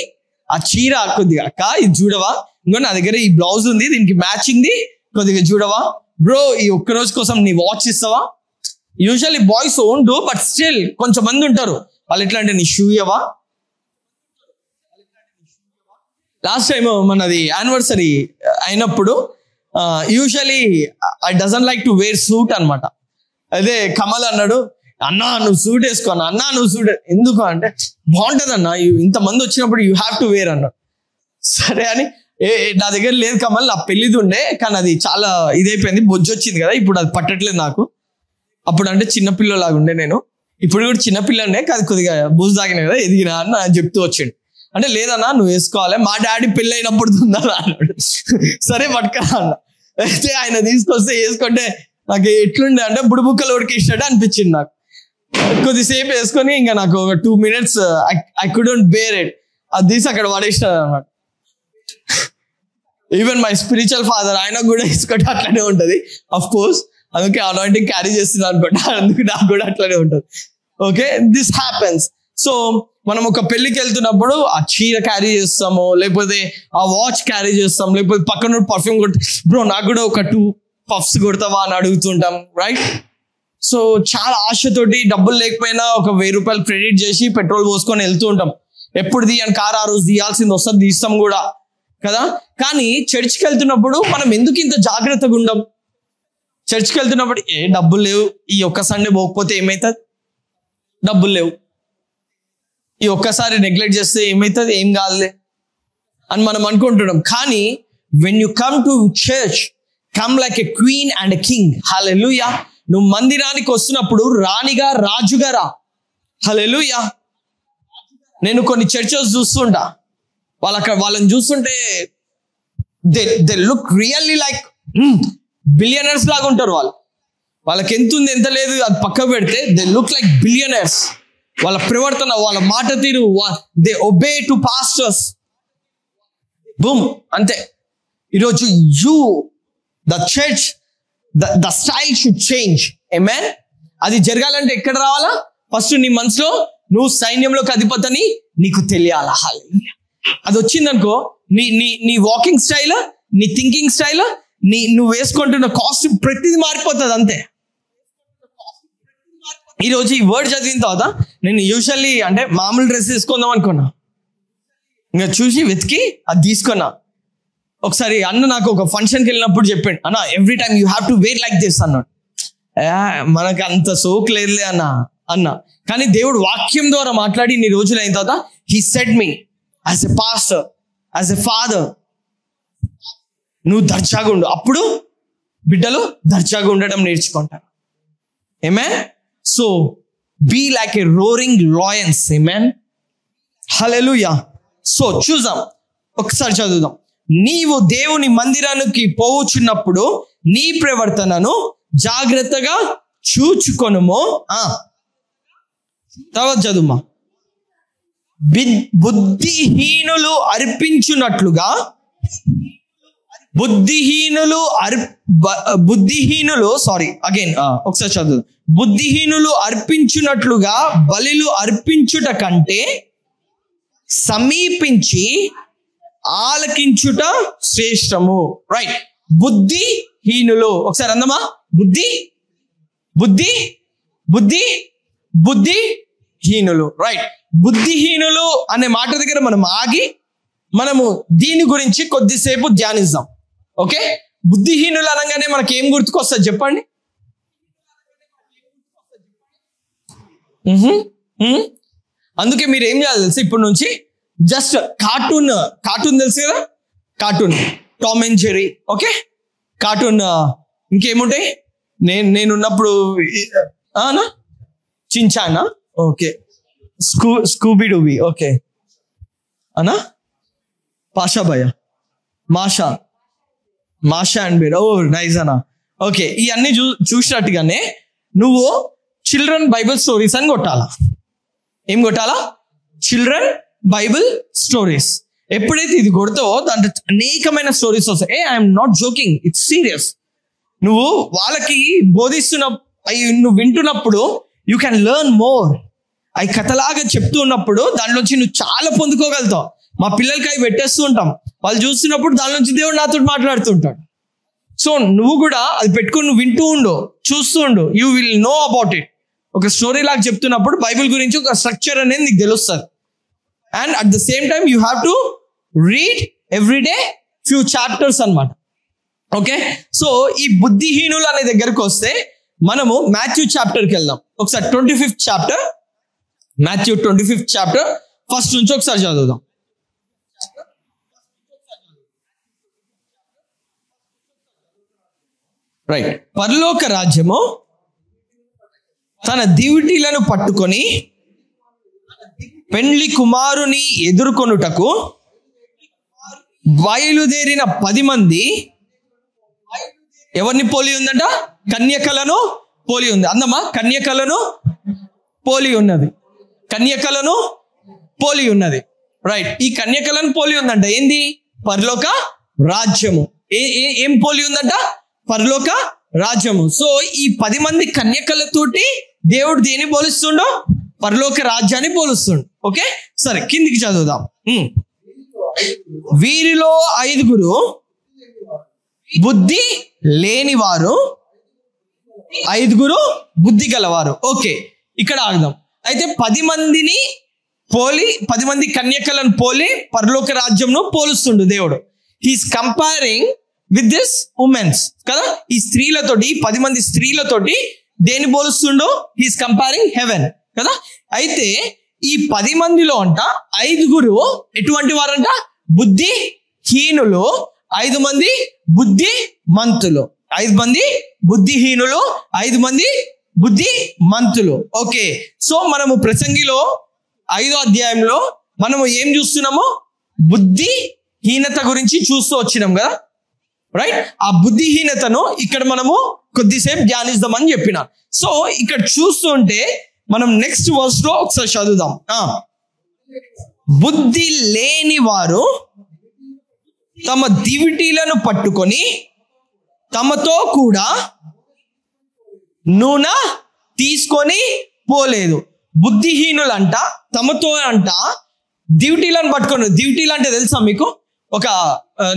ఆ చీర కొద్దిగా అక్క ఇది చూడవా, ఇంకో నా దగ్గర ఈ బ్లౌజ్ ఉంది దీనికి మ్యాచింగ్ది కొద్దిగా చూడవా బ్రో, ఈ ఒక్క రోజు కోసం నీ వాచ్ ఇస్తావా. Usually boys won't do, but still కొంచెం మంది ఉంటారు వాళ్ళు ఎట్లా అంటే నీ షూ ఇవ్వవా. లాస్ట్ టైం మనది యానివర్సరీ అయినప్పుడు usually I doesn't like to wear suit అనమాట. అదే కమల్ అన్నాడు, అన్నా నువ్వు సూట్ వేసుకో అన్నా, నువ్వు సూట్ ఎందుకు అంటే బాగుంటది అన్న, ఇంతమంది వచ్చినప్పుడు యూ హ్యావ్ టు వేర్ అన్నాడు. సరే అని నా దగ్గర లేదు కమల్, నా పెళ్లిది ఉండే కానీ అది చాలా ఇదైపోయింది, బొజ్జు వచ్చింది కదా, ఇప్పుడు అది పట్టట్లేదు నాకు. అప్పుడు అంటే చిన్నపిల్లలాగా ఉండే నేను, ఇప్పుడు కూడా చిన్నపిల్లనే కాదు, కొద్దిగా బూజు తాగిన కదా ఎదిగినా అని చెప్తూ వచ్చాడు. అంటే లేదన్నా నువ్వు వేసుకోవాలి, మా డాడీ పెళ్ళి అయినప్పుడు ఉందా అన్నాడు. సరే పట్టుకరా అన్న. అయితే ఆయన తీసుకొస్తే వేసుకుంటే నాకు ఎట్లుండే అంటే బుడుబుక్కలు ఉడికిస్తాడు అనిపించింది నాకు. కొద్దిసేపు వేసుకొని ఇంకా నాకు ఒక 2 minutes I couldn't bear it, అది తీసి అక్కడ పడేసినాడు అనమాట. ఈవెన్ మై స్పిరిచువల్ ఫాదర్ ఆయన కూడా వేసుకుంటే అట్లనే ఉంటది. అఫ్ కోర్స్ అందుకే అనాయింటింగ్ క్యారీ చేస్తున్నా అనుకుంటా, అందుకు నాకు కూడా అట్లనే ఉంటుంది. Okay, this happens. సో మనం ఒక పెళ్లికి వెళ్తున్నప్పుడు ఆ చీర క్యారీ చేస్తాము, లేకపోతే ఆ వాచ్ క్యారీ చేస్తాం, లేకపోతే పక్కన పర్ఫ్యూమ్ కొట్టి బ్రో నాకు కూడా ఒక 2 puffs కొడతావా అని అడుగుతుంటాం, రైట్? సో చాలా ఆశతోటి డబ్బులు లేకపోయినా ఒక 1000 రూపాయలు క్రెడిట్ చేసి పెట్రోల్ పోసుకొని వెళ్తూ ఉంటాం. ఎప్పుడు తీయని కారు ఆ రోజు తీయాల్సింది వస్తుంది, తీస్తాం కూడా కదా. కానీ చర్చ్కి వెళ్తున్నప్పుడు మనం ఎందుకు ఇంత జాగ్రత్తగా ఉండం? చర్చ్కి వెళ్తున్నప్పుడు డబ్బులు లేవు, ఈ ఒక్క సండే పోకపోతే ఏమవుతుంది, డబ్బులు లేవు, ఈ ఒక్కసారి నెగ్లెక్ట్ చేస్తే ఏమవుతుంది, ఏం కాదులే అని మనం అనుకుంటున్నాం. కానీ when you come to church come like a queen and a king. Hallelujah. నువ్వు మందిరానికి వస్తున్నప్పుడు రాణిగా రాజుగా రా. హల్లెలూయా. నేను కొన్ని చర్చెస్ చూస్తుంటా, వాళ్ళని చూస్తుంటే they look really like billionaires లాగా ఉంటారు. వాళ్ళకి ఎంత ఉంది ఎంత లేదు అది పక్క పెడితే దే లుక్ లైక్ బిలియనర్స్. వాళ్ళ ప్రవర్తన, వాళ్ళ మాట తీరు, they obey to pastors. Boom, అంతే. ఈరోజు the church, the style should change. Amen. అది జరగాలంటే ఎక్కడ రావాలా? ఫస్ట్ నీ మనసులో నువ్వు సైన్యంలోకి అధిపతిని నీకు తెలియాలా. హల్లెలూయా. అది వచ్చిందనుకో నీ వాకింగ్ స్టైల్, నీ థింకింగ్ స్టైల్, నువ్వు వేసుకుంటున్న కాస్ట్యూమ్ ప్రతిదీ మారిపోతుంది. అంతే. ఈరోజు ఈ వర్డ్ చదివిన తర్వాత నేను యూజువల్లీ అంటే మామూలు డ్రెస్ తీసుకుందాం అనుకున్నా, ఇంకా చూసి వెతికి అది తీసుకున్నా. ఒకసారి అన్న నాకు ఒక ఫంక్షన్కి వెళ్ళినప్పుడు చెప్పాడు, అన్న every time you have to wear like this అన్నాడు. మనకు అంత సోక్ లేదులే అన్న. కానీ దేవుడు వాక్యం ద్వారా మాట్లాడి నీ రోజులు అయిన తర్వాత he said me as a pastor, as a father, నువ్వు దర్జాగా ఉండు, అప్పుడు బిడ్డలు దర్జాగా ఉండడం నేర్చుకుంటారు. Amen. So be like a roaring lions. Amen. Hallelujah. సో చూద్దాం, ఒకసారి చదువుదాం. నీవు దేవుని మందిరానికి పోవుచున్నప్పుడు నీ ప్రవర్తనను జాగ్రత్తగా చూచుకొనుము. తర్వాత చదువుమా. బుద్ధిహీనులు అర్పించున్నట్లుగా బుద్ధిహీనులు సారీ అగైన్ ఒకసారి చదువు. బుద్ధిహీనులు అర్పించున్నట్లుగా బలులు అర్పించుట కంటే సమీపించి ఆలకించుట శ్రేష్టము. రైట్. బుద్ధిహీనులు, ఒకసారి అందమా, బుద్ధిహీనులు. రైట్. బుద్ధిహీనులు అనే మాట దగ్గర మనం ఆగి మనము దీని గురించి కొద్దిసేపు ధ్యానిద్దాం. ఓకే. బుద్ధిహీనులు అనగానే మనకి ఏం గుర్తుకొస్తుంది చెప్పండి? అందుకే మీరు ఏం చేయాలి తెలుసు, ఇప్పటి నుంచి జస్ట్ కార్టూన్ తెలుసు కదా, cartoon Tom and Jerry. Okay. Cartoon ఇంకేముంటాయి, నేనున్నప్పుడు చించానా, ఓకే, స్కూబీ డూబీ, ఓకే అనా, పాషాభయ, Masha and Bear, oh nice అనా. ఓకే. ఇవన్నీ చూసినట్టుగానే నువ్వు చిల్డ్రన్ బైబిల్ స్టోరీస్ అని కొట్టాలా. ఏం కొట్టాలా? Children Bible stories. ఎప్పుడైతే ఇది కొడతావో దాంట్లో అనేకమైన స్టోరీస్ వస్తాయి. I'm not joking, it's serious. నువ్వు వాళ్ళకి నువ్వు వింటున్నప్పుడు యూ క్యాన్ లెర్న్ మోర్. అవి కథలాగా చెప్తూ ఉన్నప్పుడు దానిలోంచి నువ్వు చాలా పొందుకోగలుగుతావు. మా పిల్లలకి అవి పెట్టేస్తూ ఉంటాం, వాళ్ళు చూస్తున్నప్పుడు దానిలోంచి దేవుడు నాతో మాట్లాడుతుంటాడు. సో నువ్వు కూడా అది పెట్టుకుని నువ్వు వింటూ ఉండు, చూస్తూ ఉండు, you will know about it. ఒక స్టోరీ లాగా చెప్తున్నప్పుడు బైబిల్ గురించి ఒక స్ట్రక్చర్ అనేది నీకు తెలుస్తుంది. And at the same time you have to read everyday few chapters అన్నమాట. ఓకే. సో ఈ బుద్ధిహీనులు అనే దగ్గరకు వస్తే మనము మాథ్యూ చాప్టర్కి వెళ్దాం. ఒకసారి 25th chapter, Matthew 25th chapter first నుంచి ఒకసారి చదువుదాం. రైట్. పరలోక రాజ్యము తన దివిటీలను పట్టుకొని పెండ్లి కుమారుని ఎదుర్కొనుటకు బయలుదేరిన 10 మంది ఎవరిని పోలి ఉందంట? కన్యకలను పోలి ఉంది. అందమ్మా, కన్యకలను పోలి ఉన్నది. రైట్. ఈ కన్యకలను పోలి ఉందంట. ఏంది? పరలోక రాజ్యము. ఏం పోలి ఉందంట? పరలోక రాజ్యము. సో ఈ 10 మంది కన్యకలతోటి దేవుడు దేని పోలుస్తుండో? పరలోక రాజ్యాన్ని పోలుస్తుండు. ఓకే. సరే, కిందికి చదువుదాం. వీరిలో 5 బుద్ధి లేనివారు, 5 బుద్ధి గలవారు. ఓకే, ఇక్కడ ఆగుదాం. అయితే 10 మందిని పోలి, 10 మంది కన్యకలను పోలి పరలోక రాజ్యంను పోలుస్తుండు దేవుడు. He's comparing with this women's కదా. ఈ స్త్రీలతోటి, 10 మంది స్త్రీలతోటి దేని పోలుస్తుండో? హీస్ కంపేరింగ్ హెవెన్ కదా. అయితే ఈ 10 మందిలో అంట 5 ఎటువంటి వారంట? బుద్ధిహీనులు, 5 మంది బుద్ధిమంతులు. 5 మంది బుద్ధిహీనులు, 5 మంది బుద్ధిమంతులు. ఓకే. సో మనము ప్రసంగిలో 5వ అధ్యాయంలో మనము ఏం చూస్తున్నాము? బుద్ధిహీనత గురించి చూస్తూ వచ్చినాం కదా. రైట్. ఆ బుద్ధిహీనతను ఇక్కడ మనము కొద్దిసేపు ధ్యానిద్దామని చెప్పిన. సో ఇక్కడ చూస్తుంటే మనం నెక్స్ట్ వర్స్ లో ఒకసారి చదువుదాం. బుద్ధి లేని వారు తమ దివిటీలను పట్టుకొని తమతో కూడా నూనె తీసుకొని పోలేదు. బుద్ధిహీనులంట తమతో అంట దివిటీలను పట్టుకొని. దివిటీలు అంటే తెలుసా మీకు?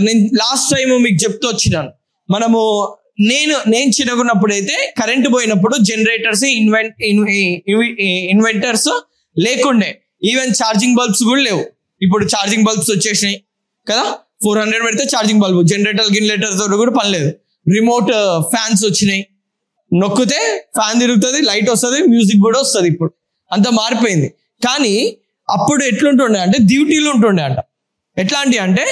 నేను లాస్ట్ టైం మీకు చెప్తూ వచ్చినాను. నేను చిన్నగున్నప్పుడు అయితే కరెంట్ పోయినప్పుడు జనరేటర్స్ ఇన్వెంటర్స్ లేకుండే, ఈవెన్ ఛార్జింగ్ బల్బ్స్ కూడా లేవు. ఇప్పుడు ఛార్జింగ్ బల్బ్స్ వచ్చేసినాయి కదా. 400 పెడితే ఛార్జింగ్ బల్బ్, జనరేటర్ తో కూడా పని లేదు. రిమోట్ ఫ్యాన్స్ వచ్చినాయి, నొక్కితే ఫ్యాన్ తిరుగుతుంది, లైట్ వస్తుంది, మ్యూజిక్ కూడా వస్తుంది. ఇప్పుడు అంత మారిపోయింది. కానీ అప్పుడు ఎట్లుంటుండే అంటే డ్యూటీలు ఉంటుండే అంట. ఎట్లాంటి అంటే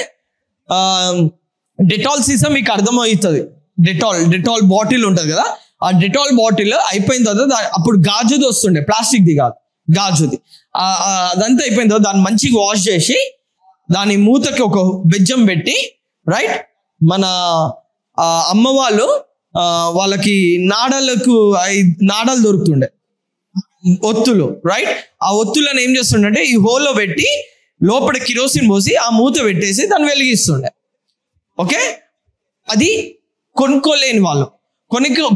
డెటాల్ సీసా మీకు అర్థమవుతుంది. డెటాల్ బాటిల్ ఉంటుంది కదా, ఆ డెటాల్ బాటిల్ అయిపోయిన తర్వాత అప్పుడు గాజుది వస్తుండే, ప్లాస్టిక్ది కాదు, గాజుది. అదంతా అయిపోయిన తర్వాత దాన్ని మంచిగా వాష్ చేసి దాని మూతకి ఒక బెజ్జం పెట్టి, రైట్, మన అమ్మ వాళ్ళకి నాడలు దొరుకుతుండే, ఒత్తులు, రైట్. ఆ ఒత్తులను ఏం చేస్తుండే, ఈ హోల్లో పెట్టి లోపల కిరోసిన్ పోసి ఆ మూత పెట్టేసి దాన్ని వెలిగిస్తుండే. ఓకే. అది కొనుక్కోలేని వాళ్ళు.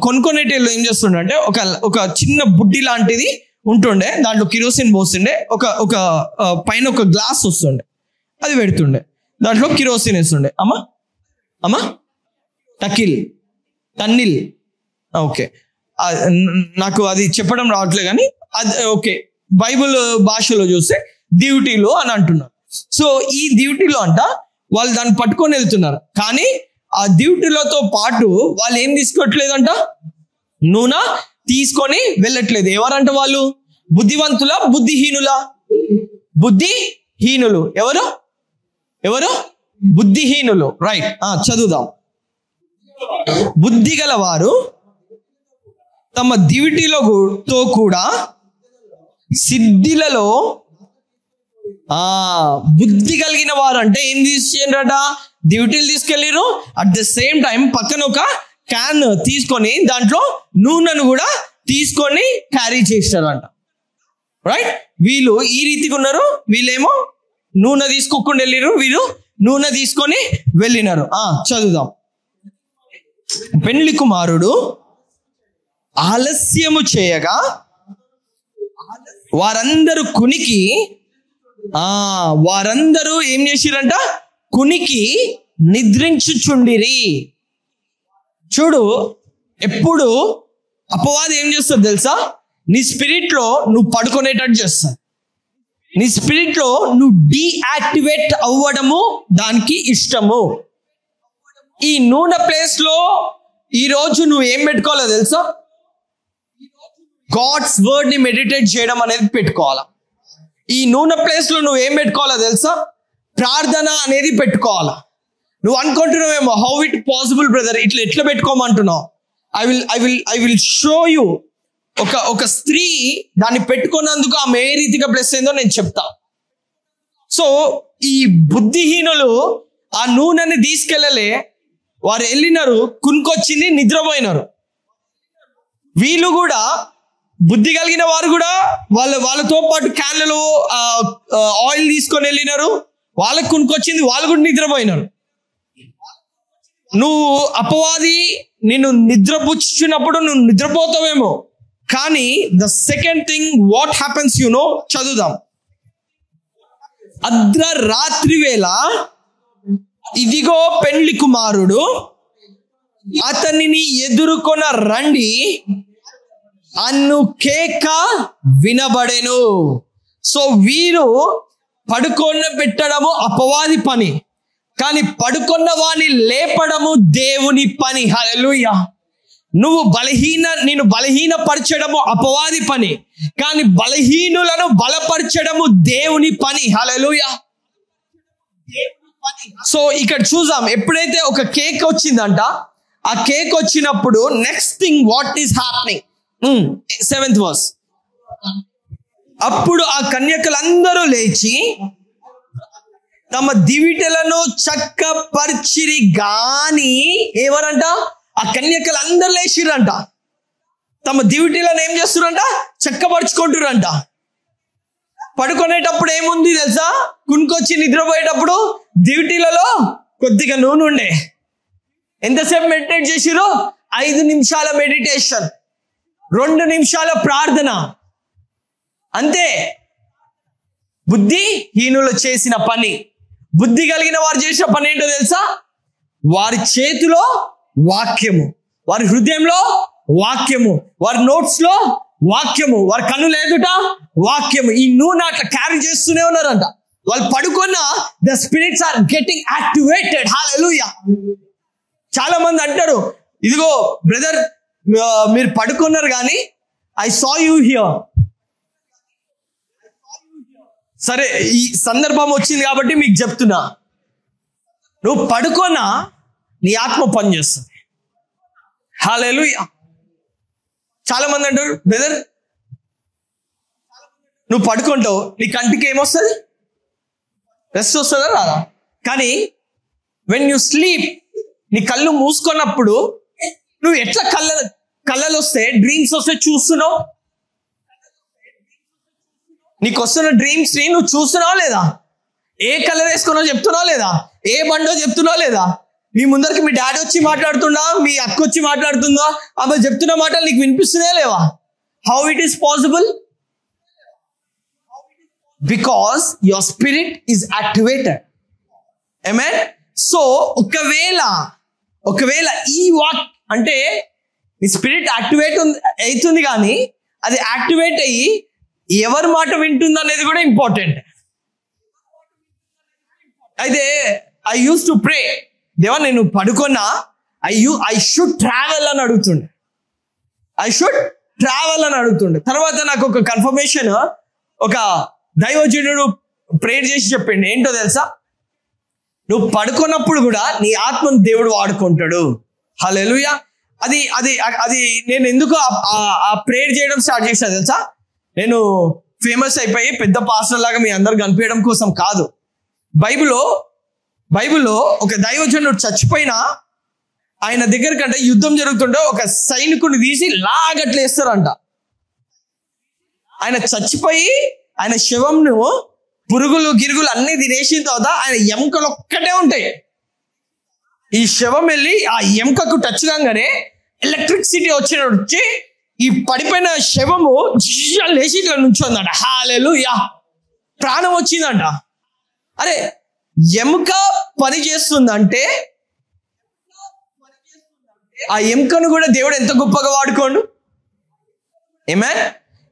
కొనుక్కునేటోళ్ళు ఏం చేస్తుండే అంటే ఒక చిన్న బుడ్డి లాంటిది ఉంటుండే, దాంట్లో కిరోసిన్ పోస్తుండే, ఒక పైన ఒక గ్లాస్ వస్తుండే, అది పెడుతుండే, దాంట్లో కిరోసిన్ వేస్తుండే. అమ్మా తన్నిల్ ఓకే, నాకు అది చెప్పడం రావట్లే కానీ అది ఓకే. బైబుల్ భాషలో చూస్తే డ్యూటీలో అని అంటున్నారు. సో ఈ డ్యూటీలో వాళ్ళు దాన్ని పట్టుకొని వెళ్తున్నారు, కానీ ఆ డ్యూటీలతో పాటు వాళ్ళు ఏం తీసుకోవట్లేదంట, నూనె తీసుకొని వెళ్ళట్లేదు. ఎవరంట వాళ్ళు? బుద్ధివంతుల బుద్ధిహీనులా? బుద్ధిహీనులు. ఎవరు? బుద్ధిహీనులు. రైట్, చదువుదాం. బుద్ధి గల వారు తమ డ్యూటీలతో కూడా సిద్ధిలలో, బుద్ధి కలిగిన వారు అంటే ఏం తీసుకెళ్ళారట? డ్యూటీలు తీసుకెళ్ళారు. అట్ ద సేమ్ టైం పక్కన ఒక క్యాన్ తీసుకొని దాంట్లో నూనెను కూడా తీసుకొని క్యారీ చేస్తారంట. రైట్, వీళ్ళు ఈ రీతిగా ఉన్నారు, వీళ్ళేమో నూనె తీసుకోకుండా వెళ్ళారు, వీళ్ళు నూనె తీసుకొని వెళ్ళినారు. చదువుదాం. పెండ్లి కుమారుడు ఆలస్యము చేయగా వారందరూ వారందరూ ఏం చేసిరంట? కునికి నిద్రించుచుండిరి. చూడు, ఎప్పుడు అపవాది ఏం చేస్తుంది తెలుసా? నీ స్పిరిట్ లో నువ్వు పడుకునేటట్టు చేస్తాను. నీ స్పిరిట్ లో నువ్వు డీయాక్టివేట్ అవ్వడము దానికి ఇష్టము. ఈ నూనె ప్లేస్ లో ఈరోజు నువ్వు ఏం పెట్టుకోవాలో తెలుసా? గాడ్స్ వర్డ్ ని మెడిటేట్ చేయడం అనేది పెట్టుకోవాలా. ఈ నూనె ప్లేస్ లో నువ్వు ఏం పెట్టుకోవాలో తెలుసా? ప్రార్థన అనేది పెట్టుకోవాలా. నువ్వు అనుకుంటున్నావేమో, హౌ ఇట్ పాసిబుల్ బ్రదర్, ఎట్లా పెట్టుకోమంటున్నావు? I will show you. ఒక స్త్రీ దాన్ని పెట్టుకున్నందుకు ఆమె ఏ రీతిగా ప్లస్ అయిందో నేను చెప్తా. సో ఈ బుద్ధిహీనులు ఆ నూనెని తీసుకెళ్ళలే, వారు వెళ్ళినారు, కునుకొచ్చింది, నిద్రపోయినారు. వీళ్ళు కూడా బుద్ధి కలిగిన వారు కూడా వాళ్ళతో పాటు క్యాన్లలో ఆయిల్ తీసుకొని వెళ్ళినారు, వాళ్ళకు కునుకొచ్చింది, వాళ్ళు కూడా నిద్రపోయినారు. నువ్వు అపవాది నిన్ను నిద్రపుచ్చుచున్నప్పుడు నువ్వు నిద్రపోతావేమో, కానీ the second thing what happens చదువుదాం. అర్ధరాత్రి వేళ ఇదిగో పెండ్లి కుమారుడు అతనిని ఎదుర్కొన రండి అన్ను కేక వినబడెను. సో వీరు పడుకొన్న పెట్టడము అపవాది పని, కానీ పడుకున్న వాణ్ణి లేపడము దేవుని పని. హల్లెలూయా. నిన్ను బలహీనపరచడము అపవాది పని, కానీ బలహీనులను బలపరచడము దేవుని పని. హల్లెలూయా. సో ఇక్కడ చూద్దాం, ఎప్పుడైతే ఒక కేక్ వచ్చిందంట, ఆ కేక్ వచ్చినప్పుడు next thing what is happening? 7th verse. అప్పుడు ఆ కన్యకలందరూ లేచి తమ దివిటలను చక్కపరిచిరి గాని, ఎవరంట? ఆ కన్యకలందరూ లేచిరంట, తమ దివిటలను ఏం చేస్తురంట? చక్కపరుచుకుంటురంట. పడుకునేటప్పుడు ఏముంది తెలుసా? కునుకొచ్చి నిద్రపోయేటప్పుడు దివిటీలలో కొద్దిగా నూనె ఉండే. ఎంతసేపు మెడిటేట్ చేసిరో? 5 నిమిషాల మెడిటేషన్, 2 నిమిషాల ప్రార్థన, అంతే. బుద్ధిహీనులు చేసిన పని. బుద్ధి కలిగిన వారు చేసిన పని ఏంటో తెలుసా? వారి చేతిలో వాక్యము, వారి హృదయంలో వాక్యము, వారి నోట్స్ లో వాక్యము, వారి కన్నుల ఎదుట వాక్యము. ఈ నూనె అట్లా క్యారీ చేస్తూనే ఉన్నారంట. వాళ్ళు పడుకున్న the spirits are getting activated. Hallelujah. చాలా మంది అంటారు, ఇదిగో బ్రదర్ మీరు పడుకున్నారు కానీ ఐ సా యూ హియర్. సరే, ఈ సందర్భం వచ్చింది కాబట్టి మీకు చెప్తున్నా, నువ్వు పడుకోనా నీ ఆత్మ పనిచేస్తుంది. హల్లెలూయా. చాలా మంది అంటారు, బ్రదర్ నువ్వు పడుకుంటావు, నీ కంటికి ఏమొస్తుంది? రెస్ట్ వస్తుందా? రాదా? కానీ వెన్ యూ స్లీప్, నీ కళ్ళు మూసుకున్నప్పుడు నువ్వు ఎట్లా కళ్ళలు వస్తే, డ్రీమ్స్ వస్తే చూస్తున్నావు? నీకు వస్తున్న డ్రీమ్స్ ని నువ్వు చూస్తున్నావు లేదా? ఏ కలర్ వేసుకున్నావు చెప్తున్నావు లేదా? ఏ బండో చెప్తున్నావు లేదా? నీ ముందరికి మీ డాడీ వచ్చి మాట్లాడుతుందా, మీ అక్క వచ్చి మాట్లాడుతుందా, ఆమె చెప్తున్న మాటలు నీకు వినిపిస్తున్నాయా లేవా? How it is possible? Because your spirit is activated. Amen. So ఒకవేళ ఈ వాక్ అంటే ఈ స్పిరిట్ యాక్టివేట్ అవుతుంది, కానీ అది యాక్టివేట్ అయ్యి ఎవరి మాట వింటుంది అనేది కూడా ఇంపార్టెంట్. అయితే ఐ యూస్ టు ప్రే, దేవా నేను పడుకున్నా, ఐ షుడ్ ట్రావెల్ అని అడుగుతుండే. తర్వాత నాకు ఒక కన్ఫర్మేషన్ ఒక దైవజనుడు ప్రేయర్ చేసి చెప్పిండు. ఏంటో తెలుసా? నువ్వు పడుకున్నప్పుడు కూడా నీ ఆత్మను దేవుడు వాడుకుంటాడు. హల్లెలూయా. అది నేను ఎందుకు ఆ ప్రేయర్ చేయడం స్టార్ట్ చేసా తెలుసా? నేను ఫేమస్ అయిపోయి పెద్ద పాస్టర్ లాగా మీ అందరు కనిపించడం కోసం కాదు. బైబిల్లో ఒక దైవజనుడు చచ్చిపోయినా ఆయన దగ్గర కంటే యుద్ధం జరుగుతుంటే ఒక సైనికుని తీసి లాగట్లేస్తారంట. ఆయన చచ్చిపోయి ఆయన శవంను పురుగులు గిరుగులు అన్ని తినేసిన తర్వాత ఆయన ఎముకలు ఒక్కటే ఉంటాయి. ఈ శవం వెళ్ళి ఆ ఎముకకు టచ్ కాగానే ఎలక్ట్రిసిటీ వచ్చి ఈ పడిపోయిన శవము లేచి ఇట్లా నుంచోందంట. హల్లెలూయా, ప్రాణం వచ్చిందంట. అరే ఎముక పని చేస్తుందంటే ఆ ఎముకను కూడా దేవుడు ఎంత గొప్పగా వాడుకోండు. ఆమేన్.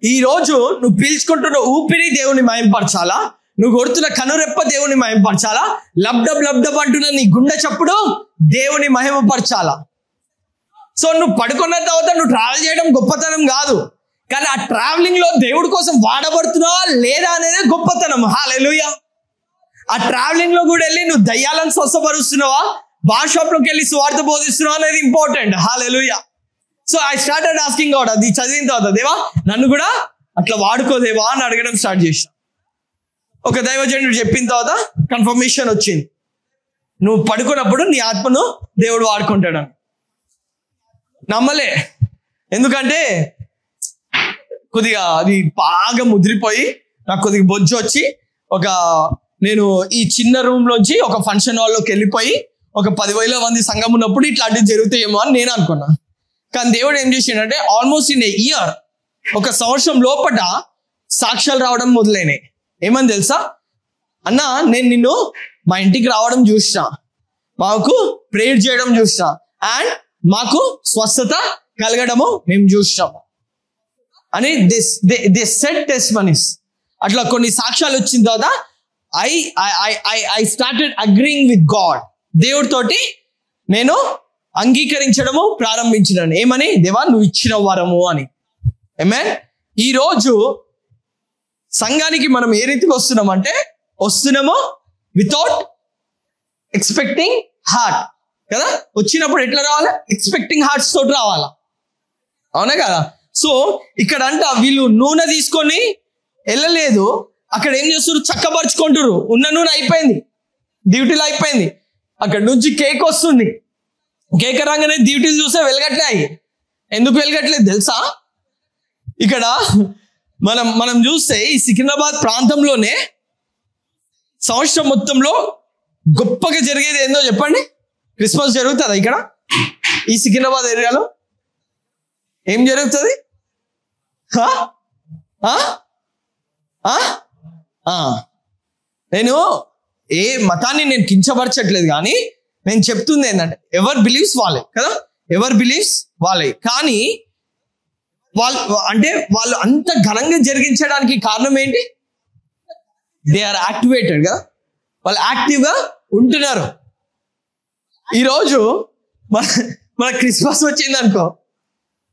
ఈ రోజు నువ్వు పీల్చుకుంటున్న ఊపిరి దేవుని మయంపరచాలా, నువ్వు కొడుతున్న కనురెప్ప దేవుని మహిమపరచాలా, లబ్డబ్ అంటున్న నీ గుండె చప్పుడు దేవుని మహిమపరచాలా. సో నువ్వు పడుకున్న తర్వాత నువ్వు ట్రావెల్ చేయడం గొప్పతనం కాదు, కానీ ఆ ట్రావెలింగ్ లో దేవుడి కోసం వాడబడుతున్నావా లేదా అనేది గొప్పతనం. హల్లెలూయా. ఆ ట్రావెలింగ్ లో కూడా వెళ్ళి నువ్వు దయ్యాలను స్వస్థపరుస్తున్నావా, బార్ షాప్ లోకి వెళ్ళి సువార్త బోధిస్తున్నావా అనేది important. Hallelujah. So I started asking God, అది చదివిన తర్వాత దేవా నన్ను కూడా అట్లా వాడుకోదేవా అని అడగడం స్టార్ట్ చేశాను. ఒక దైవజనుడు చెప్పిన తర్వాత కన్ఫర్మేషన్ వచ్చింది, నువ్వు పడుకున్నప్పుడు నీ ఆత్మను దేవుడు వాడుకుంటాడని. నమ్మలే, ఎందుకంటే కొద్దిగా అది బాగా ముదిరిపోయి నాకు కొద్దిగా బొజ్జు వచ్చి నేను ఈ చిన్న రూమ్ లోంచి ఒక ఫంక్షన్ హాల్లోకి వెళ్ళిపోయి ఒక 10,000 మంది సంఘం ఉన్నప్పుడు ఇట్లాంటివి జరుగుతాయేమో అని నేను అనుకున్నా. కానీ దేవుడు ఏం చేసిండంటే ఆల్మోస్ట్ ఇన్ ఏ ఇయర్, ఒక సంవత్సరం లోపల సాక్ష్యాలు రావడం మొదలైనాయి. ఏమని తెలుసా? అన్నా నేను నిన్ను మా ఇంటికి రావడం చూసినా, మాకు ప్రేయర్ చేయడం చూసినా, అండ్ మాకు స్వస్థత కలగడము మేము చూసినాం అని దే సెడ్ టెస్టిమనీస్. అట్లా కొన్ని సాక్ష్యాలు వచ్చిన తర్వాత I started agreeing with God. దేవుడితోటి నేను అంగీకరించడము ప్రారంభించినాను. ఏమని? దేవా నువ్వు ఇచ్చిన వరము అని. ఆమేన్. ఈరోజు సంఘానికి మనం ఏ రీతికి వస్తున్నామో వితౌట్ ఎక్స్పెక్టింగ్ హార్ట్ కదా. వచ్చినప్పుడు ఎట్లా రావాలి? ఎక్స్పెక్టింగ్ హార్ట్స్ తోటి రావాలా, అవునా కదా? సో ఇక్కడ వీళ్ళు నూనె తీసుకొని వెళ్ళలేదు, అక్కడ ఏం చేస్తారు? చక్కబరుచుకుంటారు. ఉన్న నూనె అయిపోయింది, డ్యూటీలు అయిపోయింది. అక్కడ నుంచి కేక్ వస్తుంది, కేక్ రాగానే డ్యూటీలు చూస్తే వెలగట్లేదు. ఎందుకు వెలగట్లేదు తెలుసా? ఇక్కడ మనం చూస్తే ఈ సికింద్రాబాద్ ప్రాంతంలోనే సంవత్సరం మొత్తంలో గొప్పగా జరిగేది ఏందో చెప్పండి. క్రిస్మస్ జరుగుతుందా ఇక్కడ ఈ సికింద్రాబాద్ ఏరియాలో? ఏం జరుగుతుంది? నేను ఏ మతాన్ని నేను కించపరచట్లేదు, కానీ నేను చెప్తుంది ఏంటంటే ఎవర్ బిలీవ్స్ వాళ్ళే కదా, ఎవర్ బిలీవ్స్ వాళ్ళే. కానీ వాళ్ళు అంత ఘనంగా జరిగించడానికి కారణం ఏంటి? దే ఆర్ యాక్టివేటెడ్ కదా, వాళ్ళు యాక్టివ్గా ఉంటున్నారు. ఈరోజు మన క్రిస్మస్ వచ్చింది అనుకో,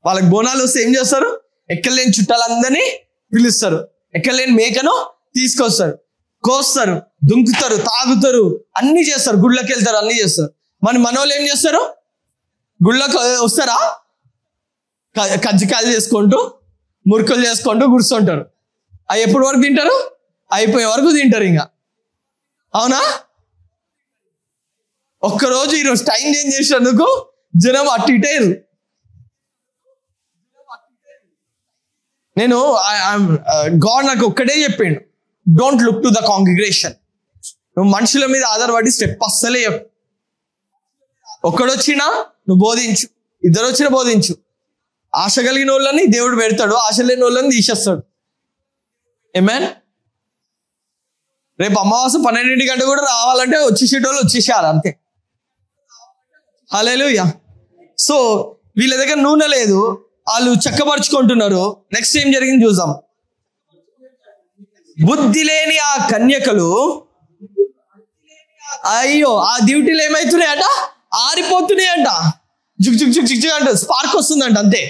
వాళ్ళకి బోనాలు వస్తే ఏం చేస్తారు? ఎక్కలేని చుట్టాలందరినీ పిలుస్తారు, ఎక్కలేని మేకను తీసుకొస్తారు, కోస్తారు, దుంకుతారు, తాగుతారు, అన్ని చేస్తారు, గుళ్ళకి వెళ్తారు, అన్ని చేస్తారు. మనోళ్ళు ఏం చేస్తారు? గుళ్ళకి వస్తారా, కజ్జికాయలు చేసుకుంటూ మురుకులు చేసుకుంటూ కూర్చుంటారు. అవి ఎప్పటి వరకు తింటారు? అయిపోయే వరకు తింటారు ఇంకా, అవునా? ఒక్కరోజు ఈరోజు టైం చేంజ్ చేసినందుకు జనం అటు ఇటేరు. నేను గాడ్ నాకు ఒక్కటే చెప్పిండు, don't look to the congregation. నువ్వు మనుషుల మీద ఆధారపడి స్టెప్ అస్సలే ఒక్కడొచ్చినా నువ్వు బోధించు, ఇద్దరు వచ్చినా బోధించు. ఆశ కలిగిన వాళ్ళని దేవుడు పెడతాడు, ఆశ లేని వాళ్ళని తీసేస్తాడు. ఆమేన్. రేపు అమావాస్య 12 గంటలు కూడా రావాలంటే వచ్చేసేటోళ్ళు వచ్చేసారు అంతే. హల్లెలూయా. సో వీళ్ళ దగ్గర నూనె లేదు, వాళ్ళు చక్కపరుచుకుంటున్నారు. నెక్స్ట్ ఏం జరిగింది చూద్దాం. బుద్ధి లేని ఆ కన్యకలు అయ్యో ఆ డ్యూటీలు ఏమైతున్నాయంట, ఆరిపోతున్నాయంట. జుక్ జుక్ జుక్ జుక్ అంటే స్పార్క్ వస్తుందంట అంతే.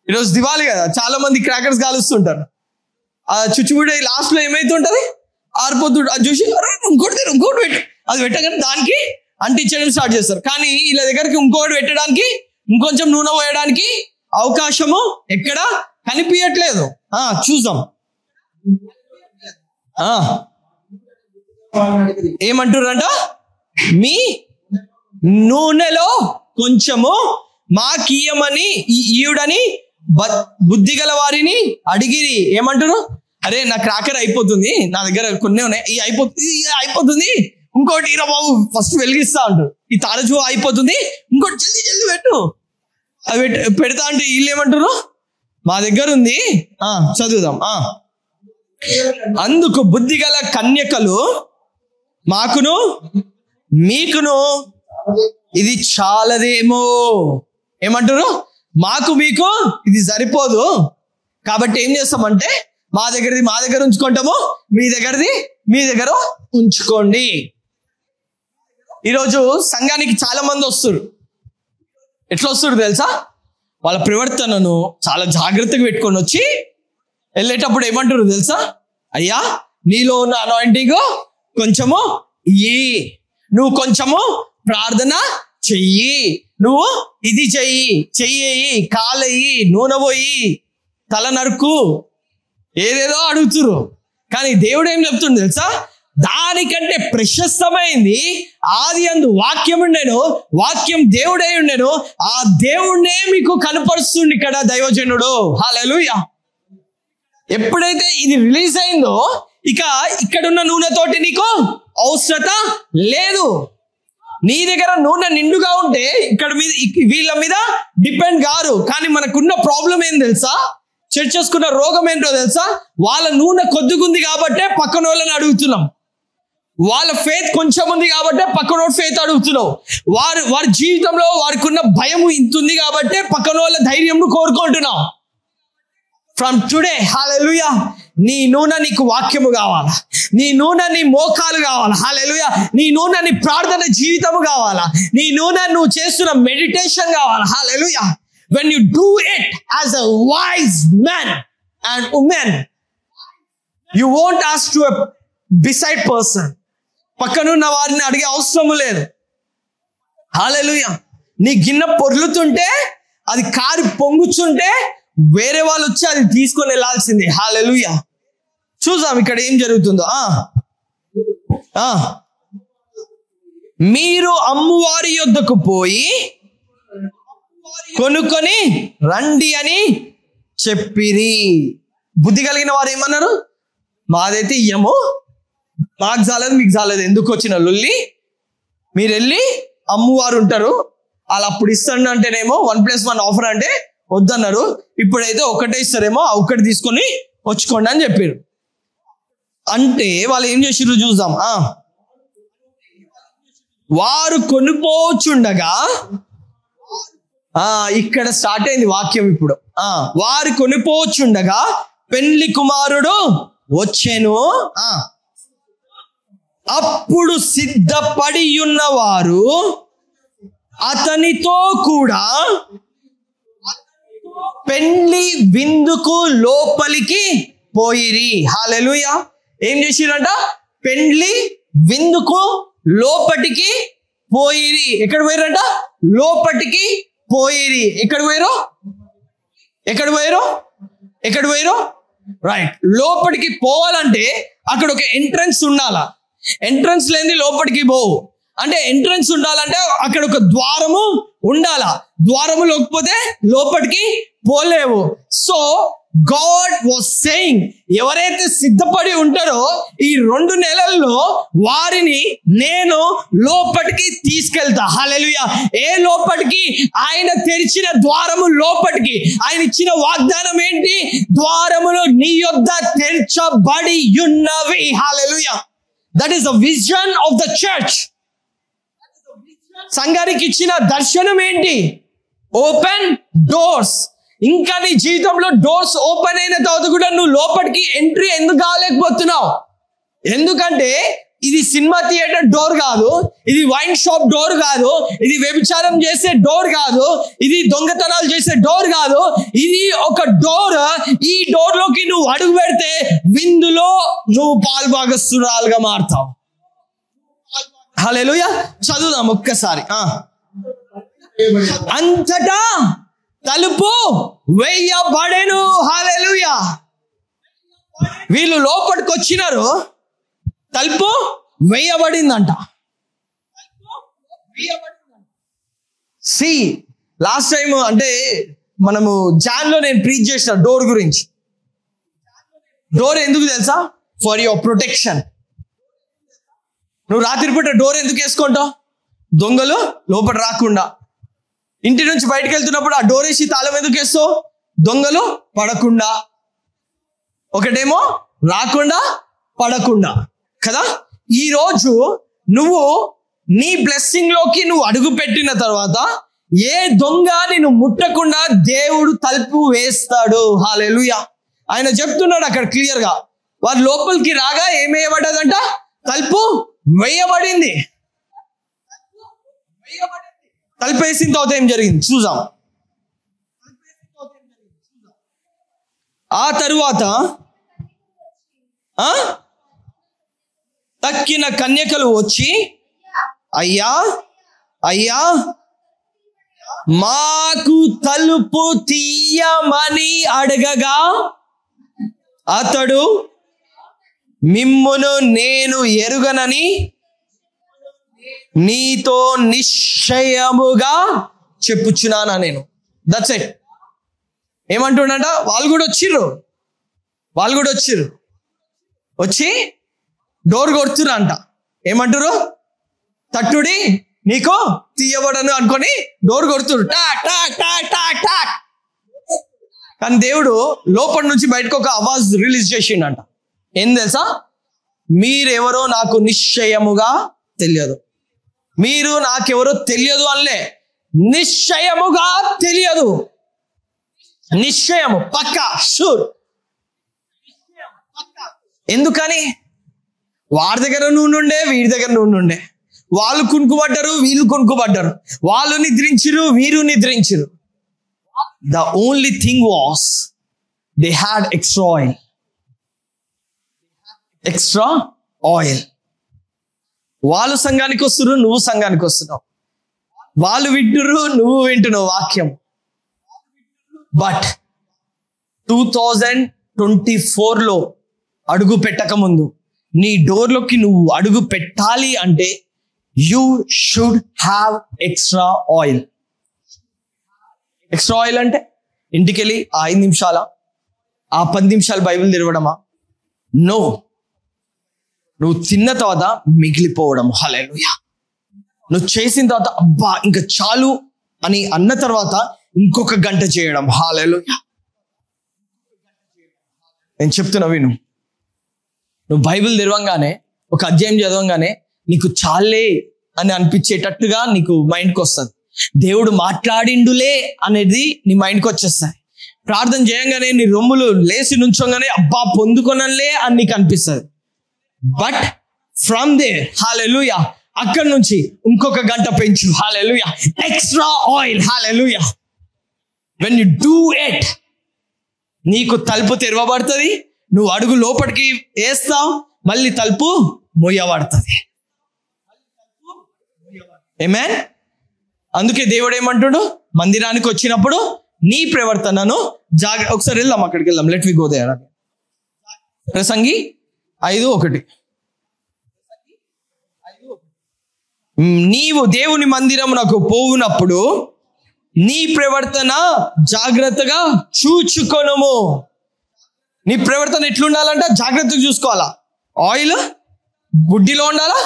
ఈరోజు దివాళి కదా, చాలా మంది క్రాకర్స్ కాలుస్తుంటారు. ఆ చుచ్చుబుడి లాస్ట్ లో ఏమైతుంటది, ఆరిపోతుంట. అది చూసి ఇంకోటి పెట్టు, అది పెట్టగానే దానికి అంటించడం స్టార్ట్ చేస్తారు. కానీ వీళ్ళ దగ్గరికి ఇంకోటి పెట్టడానికి, ఇంకొంచెం నూనె పోయడానికి అవకాశము ఎక్కడ కనిపించట్లేదు. చూద్దాం. ఏమంటారంట, మీ నూనెలో కొంచెము మాకీయమని ఈయుడని బుద్ధి గల వారిని అడిగిరి. ఏమంటారు, అరే నా క్రాకర్ అయిపోతుంది, నా దగ్గర కొన్ని ఉన్నాయి, అయిపోతుంది ఇంకోటి ఇరా బాబు ఫస్ట్ వెలిగిస్తా అంటారు. ఈ తాళచు అయిపోతుంది ఇంకోటి జల్దీ జల్దీ పెట్టు, అవి పెడతా అంటే వీళ్ళు ఏమంటారు, మా దగ్గర ఉంది. చదువుదాం. అందుకు బుద్ధి గల కన్యకలు మాకును మీకును ఇది చాలదేమో. ఏమంటారు, మాకు మీకు ఇది సరిపోదు, కాబట్టి ఏం చేస్తామంటే మా దగ్గర ఉంచుకుంటాము, మీ దగ్గర ఉంచుకోండి. ఈరోజు సంఘానికి చాలా మంది వస్తారు. ఎట్లా వస్తారు తెలుసా, వాళ్ళ ప్రవర్తనను చాలా జాగ్రత్తగా పెట్టుకొని వచ్చి వెళ్ళేటప్పుడు ఏమంటారు తెలుసా, అయ్యా నీలో ఉన్న అనాయింటింగ్ కొంచెము ఇయ్యి, నువ్వు కొంచెము ప్రార్థన చెయ్యి, నువ్వు ఇది చెయ్యి, కాలయ్యి, నూనె పోయి, తల నరుకు, ఏదేదో అడుగుతురు. కానీ దేవుడు ఏం చెప్తుంది తెలుసా, దానికంటే ప్రశస్తమైంది ఆది అందు వాక్యం ఉండేను, వాక్యం దేవుడై ఉండేను, ఆ దేవుడినే మీకు కనపరుస్తుంది ఇక్కడ దైవజనుడు. హల్లెలూయా. ఎప్పుడైతే ఇది రిలీజ్ అయిందో ఇక ఇక్కడున్న నూనెతోటి నీకు అవసరత లేదు. నీ దగ్గర నూనె నిండుగా ఉంటే ఇక్కడ మీద వీళ్ళ మీద డిపెండ్ కారు. కానీ మనకున్న ప్రాబ్లం ఏం తెలుసా, చర్చకున్న రోగం ఏంటో తెలుసా, వాళ్ళ నూనె కొద్దిగుంది కాబట్టే పక్కన వాళ్ళని అడుగుతున్నాం. వాళ్ళ ఫేత్ కొంచెం ఉంది కాబట్టే పక్కన ఫేత్ అడుగుతున్నావు. వారి జీవితంలో వారికి ఉన్న భయం ఇంత ఉంది కాబట్టే పక్కన వాళ్ళ ధైర్యం కోరుకుంటున్నావు. ఫ్రమ్ టుడే హల్లెలూయా, నీ నూనె నీకు వాక్యము కావాలా, నీ నూనె నీ మోకాలు కావాలా, హల్లెలూయా, నీ నూనె నీ ప్రార్థన జీవితము కావాలా, నీ నూనె నువ్వు చేస్తున్న మెడిటేషన్ కావాలా, హల్లెలూయా. When you do it as a wise man and woman, you won't ask to a beside person. పక్కనున్న వారిని అడిగే అవసరం లేదు. హల్లెలూయా. నీ గిన్నె పొర్లుతుంటే, అది కారి పొంగుచుంటే వేరే వాళ్ళు వచ్చి అది తీసుకొని వెళ్ళాల్సిందే. హల్లెలూయా. చూద్దాం ఇక్కడ ఏం జరుగుతుందో. మీరు అమ్మువారి యొద్దకు పోయి కొనుక్కొని రండి అని చెప్పిరి. బుద్ధి కలిగిన వారు ఏమన్నారు, మాదైతే ఇయ్యము, మాకు చాలేదు మీకు చాలేదు, ఎందుకు వచ్చిన లొల్లి, మీరు వెళ్ళి అమ్మువారు ఉంటారు, వాళ్ళు అప్పుడు ఇస్తాను అంటేనేమో 1+1 ఆఫర్ అంటే వద్దన్నారు, ఇప్పుడైతే ఒకటే ఇస్తారేమో, ఒకటి తీసుకొని వచ్చుకోండి అని చెప్పారు. అంటే వాళ్ళు ఏం చేసిర్రు చూద్దాం. వారు కొనుపోచుండగా, ఇక్కడ స్టార్ట్ అయింది వాక్యం ఇప్పుడు. వారు కొనుపోచుండగా పెండ్లి కుమారుడు వచ్చెను. అప్పుడు సిద్ధపడి ఉన్నవారు అతనితో కూడా పెండ్లి విందుకు లోపలికి పోయిరి. హల్లెలూయా. ఏం చేసిరంట, పెండ్లి విందుకు లోపటికి పోయిరి. ఎక్కడ పోయిరంట, లోపటికి పోయిరి. ఎక్కడ పోయిరు రైట్. లోపలికి పోవాలంటే అక్కడ ఒక ఎంట్రన్స్ ఉండాలా. ఎంట్రన్స్ లేని లోపలికి పోవు. అంటే ఎంట్రన్స్ ఉండాలంటే అక్కడ ఒక ద్వారము ఉండాలా. ద్వారము లేకపోతే లోపలికి పోలేవు. సో గాడ్ వాస్ సేయింగ్, ఎవరైతే సిద్ధపడి ఉంటారో ఈ 2 నెలల్లో వారిని నేను లోపటికి తీసుకెళ్తా. హల్లెలూయా. ఏ లోపటికి? ఆయన తెరిచిన ద్వారము లోపటికి. ఆయన ఇచ్చిన వాగ్దానం ఏంటి? ద్వారములు నీ యొద్ద తెరచబడి ఉన్నవి. Hallelujah. That is the vision of the church. సంఘానికి ఇచ్చిన దర్శనం ఏంటి? Open doors. ఇంకా నీ జీవితంలో డోర్స్ ఓపెన్ అయిన తర్వాత కూడా నువ్వు లోపలికి ఎంట్రీ ఎందుకు కాలేకపోతున్నావు? ఎందుకంటే ఇది సినిమా థియేటర్ డోర్ కాదు, ఇది వైన్ షాప్ డోర్ కాదు, ఇది వ్యభిచారం చేసే డోర్ కాదు, ఇది దొంగతనాలు చేసే డోర్ కాదు. ఇది ఒక డోర్. ఈ డోర్ లోకి నువ్వు అడుగు పెడితే విందులో నువ్వు పాల్భాగస్తురాలుగా మారుతావు. హల్లెలూయా. చదువుదాం ఒక్కసారి. అంతటా తలుపు వేయబడెను. హల్లెలూయా. వీళ్ళు లోపలికి వచ్చినారు, తలుపు వేయబడిందంట. లాస్ట్ టైం అంటే మనము జాన్లో నేను ప్రీచ్ చేసిన డోర్ గురించి. డోర్ ఎందుకు తెలుసా? For your protection. నువ్వు రాత్రిపూట డోర్ ఎందుకు వేసుకుంటావు? దొంగలు లోపల రాకుండా. ఇంటి నుంచి బయటకు వెళ్తున్నప్పుడు ఆ డోర్ వేసి తాళం ఎందుకు వేస్తావు? దొంగలు పడకుండా. ఒకటేమో రాకుండా పడకుండా కదా. ఈరోజు నువ్వు నీ బ్లెస్సింగ్ లోకి నువ్వు అడుగు పెట్టిన తర్వాత ఏ దొంగ నిన్ను ముట్టకుండా దేవుడు తలుపు వేస్తాడు. హల్లెలూయా. ఆయన చెప్తున్నాడు అక్కడ క్లియర్ గా. వారు లోపలికి రాగా ఏమేయబడ్డదంట? తలుపు వేయబడింది. తలుపు వేసిన తర్వాత ఏం జరిగింది చూద్దాం. ఆ తరువాత తక్కిన కన్యకలు వచ్చి, అయ్యా అయ్యా మాకు తలుపు తీయమని అడగగా అతడు, మిమ్మును నేను ఎరుగనని నీతో నిశ్చయముగా చెప్పుచున్నానా నేను. That's it. ఏమంటుండంట? వాళ్ళు కూడా వచ్చిర్రు వచ్చి డోర్ కొడుతురు అంట. ఏమంటారు? తట్టుడి నీకు తీయబడను అనుకొని డోర్ కొడుతురు. టాక్ టాక్ టాక్ టాక్ టాక్. కానీ దేవుడు లోపల నుంచి బయటకు ఒక ఆవాజ్ రిలీజ్ చేసిండంట. ఏం తెలుసా? మీరెవరో నాకు నిశ్చయముగా తెలియదు. మీరు నాకెవరో తెలియదు అనలే, నిశ్చయముగా తెలియదు. నిశ్చయము, పక్కా, షూర్. ఎందుకని? వాడి దగ్గర నూనె, వీడి దగ్గర నూనె. వాళ్ళు కునుకుపడ్డారు, వీళ్ళు కునుకుపడ్డారు. వాళ్ళు నిద్రించిరు, వీరు నిద్రించిరు. The only thing was they had extra oil. Extra oil. వాళ్ళు సంఘానికి వస్తున్నారు, నువ్వు సంఘానికి వస్తున్నావు. వాళ్ళు వింటురు, నువ్వు వింటున్నావు వాక్యం. బట్ 2024లో అడుగు పెట్టక ముందు నీ డోర్లోకి నువ్వు అడుగు పెట్టాలి అంటే you should have extra oil. Extra oil అంటే ఇంటికెళ్ళి 5 నిమిషాల, 10 నిమిషాలు బైబిల్ తెరవడమా? నో. నువ్వు తిన్న తర్వాత మిగిలిపోవడం. హల్లెలూయా. నువ్వు చేసిన తర్వాత అబ్బా ఇంకా చాలు అని అన్న తర్వాత ఇంకొక గంట చేయడం. హల్లెలూయా. నేను చెప్తున్నా విను. నువ్వు బైబిల్ తెరవంగానే, ఒక అధ్యాయం చదవంగానే నీకు చాలే అని అనిపించేటట్టుగా నీకు మైండ్కి వస్తుంది. దేవుడు మాట్లాడిండులే అనేది నీ మైండ్కి వచ్చేస్తాయి. ప్రార్థన చేయంగానే నీ రొమ్ములు లేచి నుంచోగానే అబ్బా పొందుకొనలే అని నీకు అనిపిస్తుంది. బట్ ఫ్రమ్ దేర్, హల్లెలూయా, అక్కడి నుంచి ఇంకొక గంట పెంచు. Hallelujah. Extra oil. Hallelujah. When you do it, నీకు తలుపు తెరవబడుతుంది. నువ్వు అడుగు లోపలికి వేస్తావు, మళ్ళీ తలుపు మూయబడుతుంది. ఆమేన్. అందుకే దేవుడు ఏమంటాడు? మందిరానికి వచ్చినప్పుడు నీ ప్రవర్తనను ఒకసారి వెళ్దాం, అక్కడికి వెళ్దాం. Let we go there. ప్రసంగి 5:1. నీవు దేవుని మందిరమునకు పోవునప్పుడు నీ ప్రవర్తన జాగ్రత్తగా చూచుకొనుము. నీ ప్రవర్తన ఎట్లుండాలంట? జాగ్రత్తగా చూసుకోవాలా. ఆయిల్ బుడ్డిలో ఉండాలా,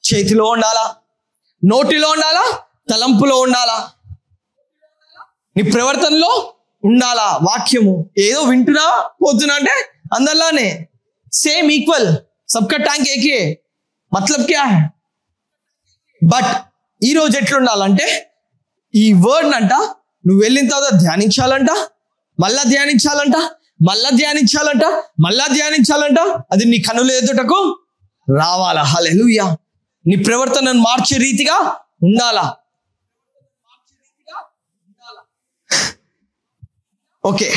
చేతిలో ఉండాలా, నోటిలో ఉండాలా, తలంపులో ఉండాలా, నీ ప్రవర్తనలో ఉండాలా వాక్యము. ఏదో వింటున్నా పోతున్నా అంటే అందరిలానే సేమ్ ఈక్వల్, సబ్కా ట్యాంక్ ఏకే, మతలబ్ క్యా హై. బట్ ఈరోజు ఎట్లుండాలంటే ఈ వర్డ్ అంట నువ్వు వెళ్ళిన తర్వాత ధ్యానించాలంట, మళ్ళా ధ్యానించాలంట, మళ్ళా ధ్యానించాలంట, మళ్ళా ధ్యానించాలంట. అది నీ కనుల ఎదుటకు రావాలా. హల్లెలూయా. నీ ప్రవర్తనను మార్చే రీతిగా ఉండాలా. ఓకే,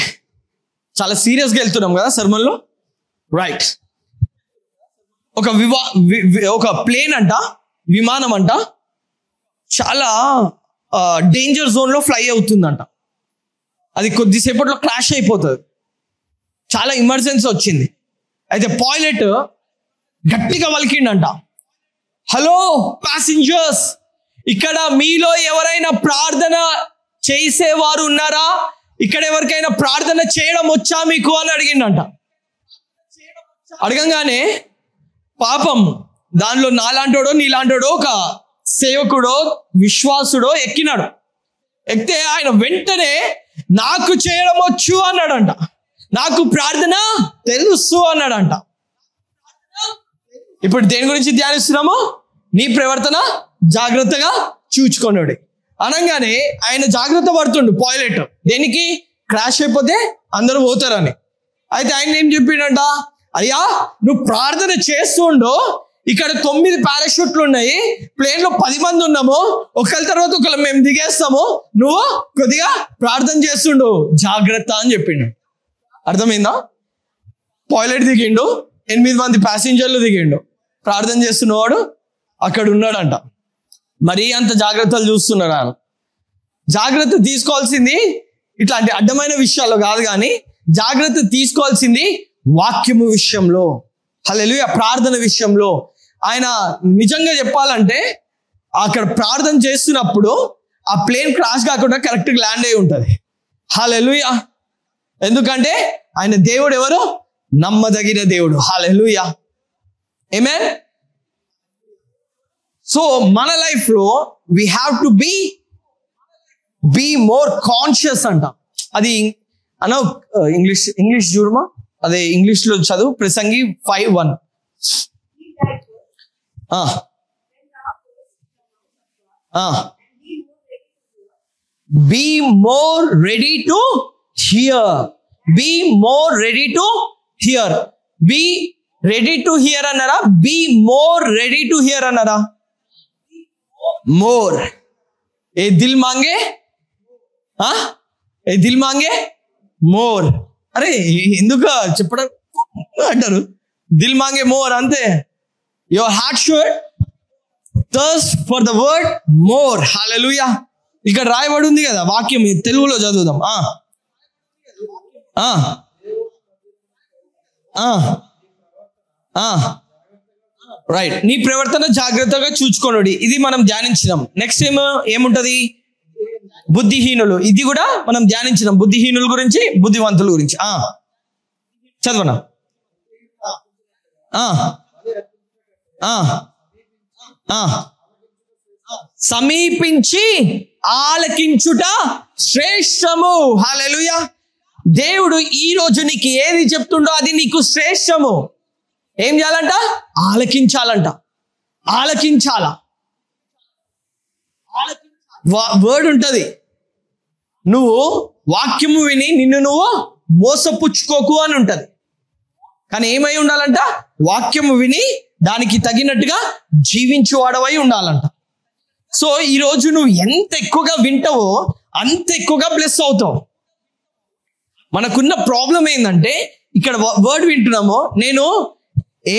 చాలా సీరియస్గా వెళ్తున్నాం కదా సర్మన్లో. రైట్. ఒక ప్లేన్ అంట, విమానం అంట, చాలా డేంజర్ జోన్లో ఫ్లై అవుతుందంట. అది కొద్దిసేపట్లో క్రాష్ అయిపోతుంది. చాలా ఎమర్జెన్సీ వచ్చింది. అయితే పైలట్ గట్టిగా వలికిండంట, హలో ప్యాసింజర్స్, ఇక్కడ మీలో ఎవరైనా ప్రార్థన చేసేవారు ఉన్నారా? ఇక్కడ ఎవరికైనా ప్రార్థన చేయడం వచ్చా మీకు అని అడిగిండంట. అడగంగానే పాపం దానిలో నాలాంటోడో నీలాంటోడో ఒక సేవకుడో విశ్వాసుడో ఎక్కినాడు. ఎక్కితే ఆయన వెంటనే నాకు చేయడం వచ్చు అన్నాడంట, నాకు ప్రార్థన తెలుసు అన్నాడంట. ఇప్పుడు దేని గురించి ధ్యానిస్తున్నామో? నీ ప్రవర్తన జాగ్రత్తగా చూచుకున్నాడు అనగానే ఆయన జాగ్రత్త పడుతుండు పైలట్. దేనికి? క్రాష్ అయిపోతే అందరూ పోతారని. అయితే ఆయన ఏం చెప్పిండంట, అయ్యా నువ్వు ప్రార్థన చేస్తుండో, ఇక్కడ 9 పారాషూట్లు ఉన్నాయి, ప్లేన్ లో 10 మంది ఉన్నాము, ఒకరి తర్వాత ఒకరు మేము దిగేస్తాము, నువ్వు కొద్దిగా ప్రార్థన చేస్తుండు, జాగ్రత్త అని చెప్పిండు. అర్థమైందా? పైలట్ దిగిండు, 8 మంది ప్యాసింజర్లు దిగిండు, ప్రార్థన చేస్తున్నవాడు అక్కడ ఉన్నాడంట. మరీ అంత జాగ్రత్తలు చూస్తున్నాడు ఆయన. జాగ్రత్త తీసుకోవాల్సింది ఇట్లాంటి అడ్డమైన విషయాల్లో కాదు, కానీ జాగ్రత్త తీసుకోవాల్సింది వాక్యము విషయంలో. హల్లెలూయా. ప్రార్థన విషయంలో ఆయన నిజంగా చెప్పాలంటే అక్కడ ప్రార్థన చేస్తున్నప్పుడు ఆ ప్లేన్ క్రాష్ కాకుండా కరెక్ట్గా ల్యాండ్ అయి ఉంటుంది. హల్లెలూయా. ఎందుకంటే ఆయన దేవుడు ఎవరు? నమ్మదగిన దేవుడు. హల్లెలూయా. ఆమేన్. సో మన లైఫ్ లో we have to be more conscious అంట. అది అన్న ఇంగ్లీష్ చూడమా, అదే ఇంగ్లీష్ లో చదువు. ప్రసంగి 5:1. Be more ready to hear. Be more ready to hear. Be ready to hear అన్నారా? Be more ready to hear అన్నారా? మోర్. ఏ దిల్ మాంగే, ఏ దిల్ మాంగే మోర్. అరే ఎందుకు చెప్పడం అంటారు? దిల్ మాంగే మోర్, అంతే. Your heart should thirst for the word more. Hallelujah. ఇక్కడ రాయబడి ఉంది కదా వాక్యం, తెలుగులో చదువుదాం. రైట్. నీ ప్రవర్తన జాగ్రత్తగా చూచుకోండి. ఇది మనం ధ్యానించినాం. నెక్స్ట్ ఏముంటది? బుద్ధిహీనులు. ఇది కూడా మనం ధ్యానించినాం. బుద్ధిహీనుల గురించి, బుద్ధివంతుల గురించి. చదవనా? సమీపించి ఆలకించుట శ్రేష్టము. హల్లెలూయా. దేవుడు ఈ రోజు నీకు ఏది చెప్తుండో అది నీకు శ్రేష్టము. ఏం చేయాలంట? ఆలకించాలంట. ఆలకించాలా. వర్డ్ ఉంటది, నువ్వు వాక్యము విని నిన్ను నువ్వు మోసపుచ్చుకోకు అని ఉంటది. కానీ ఏమై ఉండాలంట? వాక్యము విని దానికి తగినట్టుగా జీవించేవాడవై ఉండాలంట. సో ఈరోజు నువ్వు ఎంత ఎక్కువగా వింటావో అంత ఎక్కువగా బ్లెస్ అవుతావు. మనకున్న ప్రాబ్లం ఏంటంటే ఇక్కడ వర్డ్ వింటున్నామో, నేను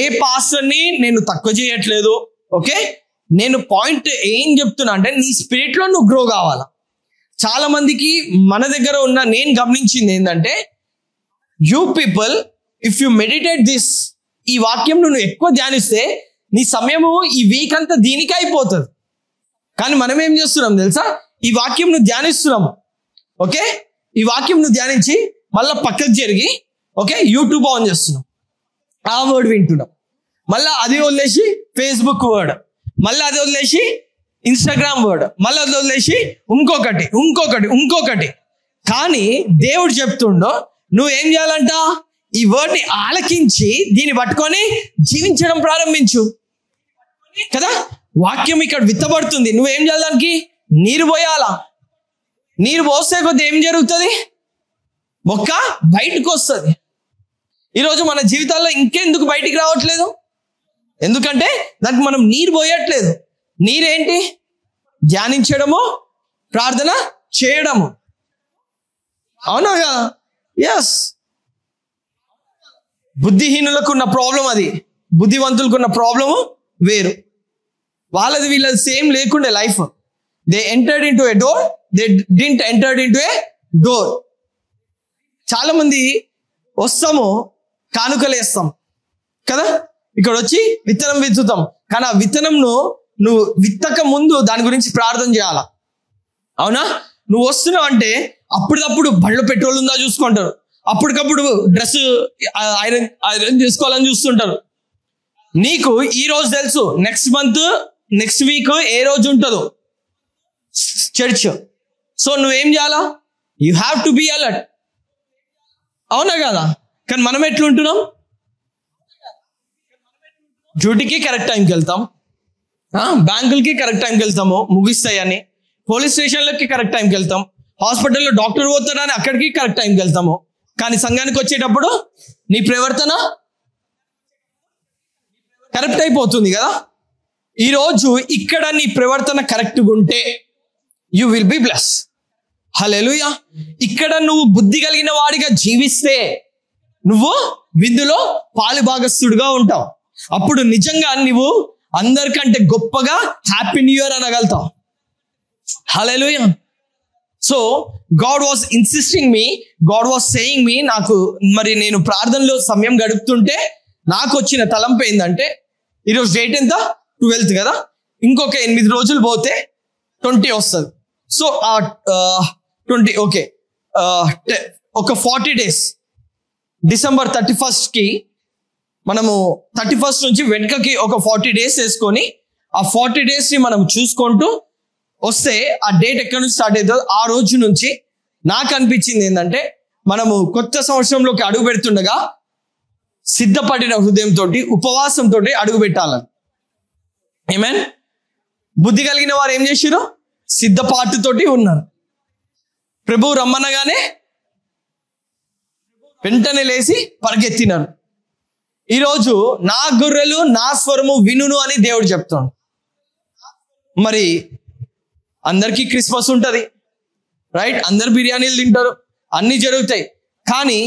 ఏ పాస్టర్ని నేను తక్కువ చేయట్లేదు, ఓకే. నేను పాయింట్ ఏం చెప్తున్నా అంటే నీ స్పిరిట్ లో నువ్వు గ్రో కావాలా. చాలా మందికి మన దగ్గర ఉన్న నేను గమనించింది ఏంటంటే, you people if you meditate this, ఈ వాక్యం నువ్వు ఎక్కువ ధ్యానిస్తే నీ సమయము ఈ వీక్ అంతా దీనికి అయిపోతుంది. కానీ మనం ఏం చేస్తున్నాం తెలుసా? ఈ వాక్యం నువ్వు ధ్యానిస్తున్నాము, ఓకే. ఈ వాక్యం నువ్వు ధ్యానించి మళ్ళీ పక్కకు జరిగి ఓకే, యూట్యూబ్ ఆన్ చేస్తున్నాం, ఆ వర్డ్ వింటున్నాం. మళ్ళీ అది వదిలేసి ఫేస్బుక్ వర్డ్, మళ్ళీ అది వదిలేసి ఇన్స్టాగ్రామ్ వర్డ్, మళ్ళీ అది వదిలేసి ఇంకొకటి. కానీ దేవుడు చెప్తుండో నువ్వేం చేయాలంట, ఈ వర్డ్ని ఆలకించి దీన్ని పట్టుకొని జీవించడం ప్రారంభించు కదా. వాక్యం ఇక్కడ విత్తబడుతుంది, నువ్వేం చేయాలి, దానికి నీరు పోయాలా. నీరు పోస్తే కొద్ది ఏం జరుగుతుంది, మొక్క బయటకు వస్తుంది. ఈరోజు మన జీవితాల్లో ఇంకెందుకు బయటికి రావట్లేదు, ఎందుకంటే దానికి మనం నీరు పోయట్లేదు. నీరేంటి, ధ్యానించడము, ప్రార్థన చేయడము, అవునా కదా? ఎస్, బుద్ధిహీనులకు ఉన్న ప్రాబ్లం అది, బుద్ధివంతులకు ఉన్న ప్రాబ్లము వేరు. వాళ్ళది వీళ్ళది సేమ్ లేకుండే life. They entered into A door, they didn't entered into A door. చాలా మంది వస్తాము, కానుకలు వేస్తాం కదా, ఇక్కడ వచ్చి విత్తనం విత్తుతాం. కానీ ఆ విత్తనంను నువ్వు విత్తక ముందు దాని గురించి ప్రార్థన చేయాలా, అవునా? నువ్వు వస్తున్నావు అంటే అప్పటికప్పుడు బళ్ళు పెట్రోల్ ఉందా చూసుకుంటారు, అప్పటికప్పుడు డ్రెస్ ఐరన్ చేసుకోవాలని చూస్తుంటారు. నీకు ఈ రోజు తెలుసు, నెక్స్ట్ మంత్ నెక్స్ట్ వీక్ ఏ రోజు ఉంటుందో చర్చ్. సో నువ్వేం చేయాలా, you have to be alert, అవునా కదా? కానీ మనం ఎట్లుంటున్నాం, డ్యూటీకి కరెక్ట్ టైంకి వెళ్తాం, బ్యాంకులకి కరెక్ట్ టైంకి వెళ్తాము ముగిస్తాయని, పోలీస్ స్టేషన్లకి కరెక్ట్ టైంకి వెళ్తాం, హాస్పిటల్లో డాక్టర్ పోతాడని అక్కడికి కరెక్ట్ టైంకి వెళ్తాము. కానీ సంఘానికి వచ్చేటప్పుడు నీ ప్రవర్తన కరెక్ట్ అయిపోతుంది కదా. ఈరోజు ఇక్కడ నీ ప్రవర్తన కరెక్ట్గా ఉంటే యూ విల్ బి బ్లెస్. హల్లెలూయా. ఇక్కడ నువ్వు బుద్ధి కలిగిన వాడిగా జీవిస్తే నువ్వు విందులో పాలు భాగస్థుడుగా ఉంటావు. అప్పుడు నిజంగా నువ్వు అందరికంటే గొప్పగా హ్యాపీ న్యూ ఇయర్ అనగలుగుతావు. Hallelujah. So God was insisting me, God was saying me. నాకు మరి నేను ప్రార్థనలో సమయం గడుపుతుంటే నాకు వచ్చిన తలంపు ఏంటంటే, ఈరోజు డేట్ ఎంత, 12th కదా, ఇంకొక 8 రోజులు పోతే 20 వస్తుంది. సో 20 ఓకే, ఒక 40 days, December 31st మనము 31st నుంచి వెనుకకి ఒక 40 days వేసుకొని ఆ 40 days మనం చూసుకుంటూ వస్తే ఆ డేట్ ఎక్కడి నుంచి స్టార్ట్ అవుతుందో ఆ రోజు నుంచి నాకు అనిపించింది ఏంటంటే, మనము కొత్త సంవత్సరంలోకి అడుగు పెడుతుండగా సిద్ధపడిన హృదయంతో, ఉపవాసంతో అడుగు పెట్టాలని. ఆమేన్. బుద్ధి కలిగిన వారు ఏం చేసిరు, సిద్ధపాటుతోటి ఉన్నారు. ప్రభు రమ్మనగానే వెంటనే లేచి పరిగెత్తినారు. ఈరోజు నా గొర్రెలు నా స్వరము వినును అని దేవుడు చెప్తాడు. మరి అందరికీ క్రిస్మస్ ఉంటుంది, రైట్? అందరు బిర్యానీలు తింటారు, అన్నీ జరుగుతాయి. కానీ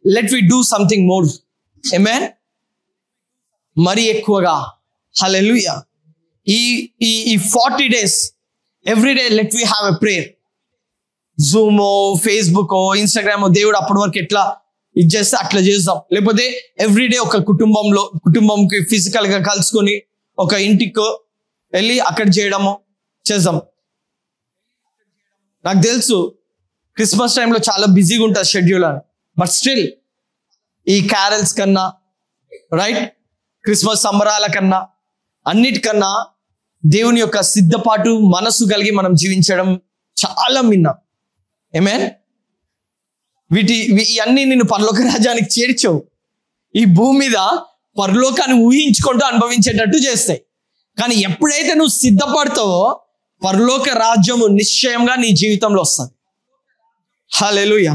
let we do something more. Amen. మరి ఎక్కువగా, హల్లెలూయా, ఈ 40 days every day let we have a prayer. జూమో, ఫేస్బుక్, ఇన్స్టాగ్రామ్, దేవుడు అప్పటి వరకు ఎట్లా ఇది చేస్తే అట్లా చేద్దాం. లేకపోతే ఎవ్రీడే ఒక కుటుంబంకి ఫిజికల్ గా కలుసుకొని ఒక ఇంటికి వెళ్ళి అక్కడ చేయడము చేద్దాం. నాకు తెలుసు క్రిస్మస్ టైంలో చాలా బిజీగా ఉంటుంది షెడ్యూల్ అని, బట్ స్టిల్ ఈ క్యారల్స్ కన్నా, రైట్, క్రిస్మస్ సంబరాల కన్నా, అన్నిటికన్నా దేవుని యొక్క సిద్ధపాటు మనసు కలిగి మనం జీవించడం చాలా మిన్నా. ఆమేన్. ఇవన్నీ నిన్ను పరలోక రాజ్యానికి చేర్చవు, ఈ భూమి మీద పరలోకాన్ని ఊహించుకుంటూ అనుభవించేటట్టు చేస్తాయి. కానీ ఎప్పుడైతే నువ్వు సిద్ధపడతావో పరలోక రాజ్యము నిశ్చయంగా నీ జీవితంలో వస్తుంది. Hallelujah.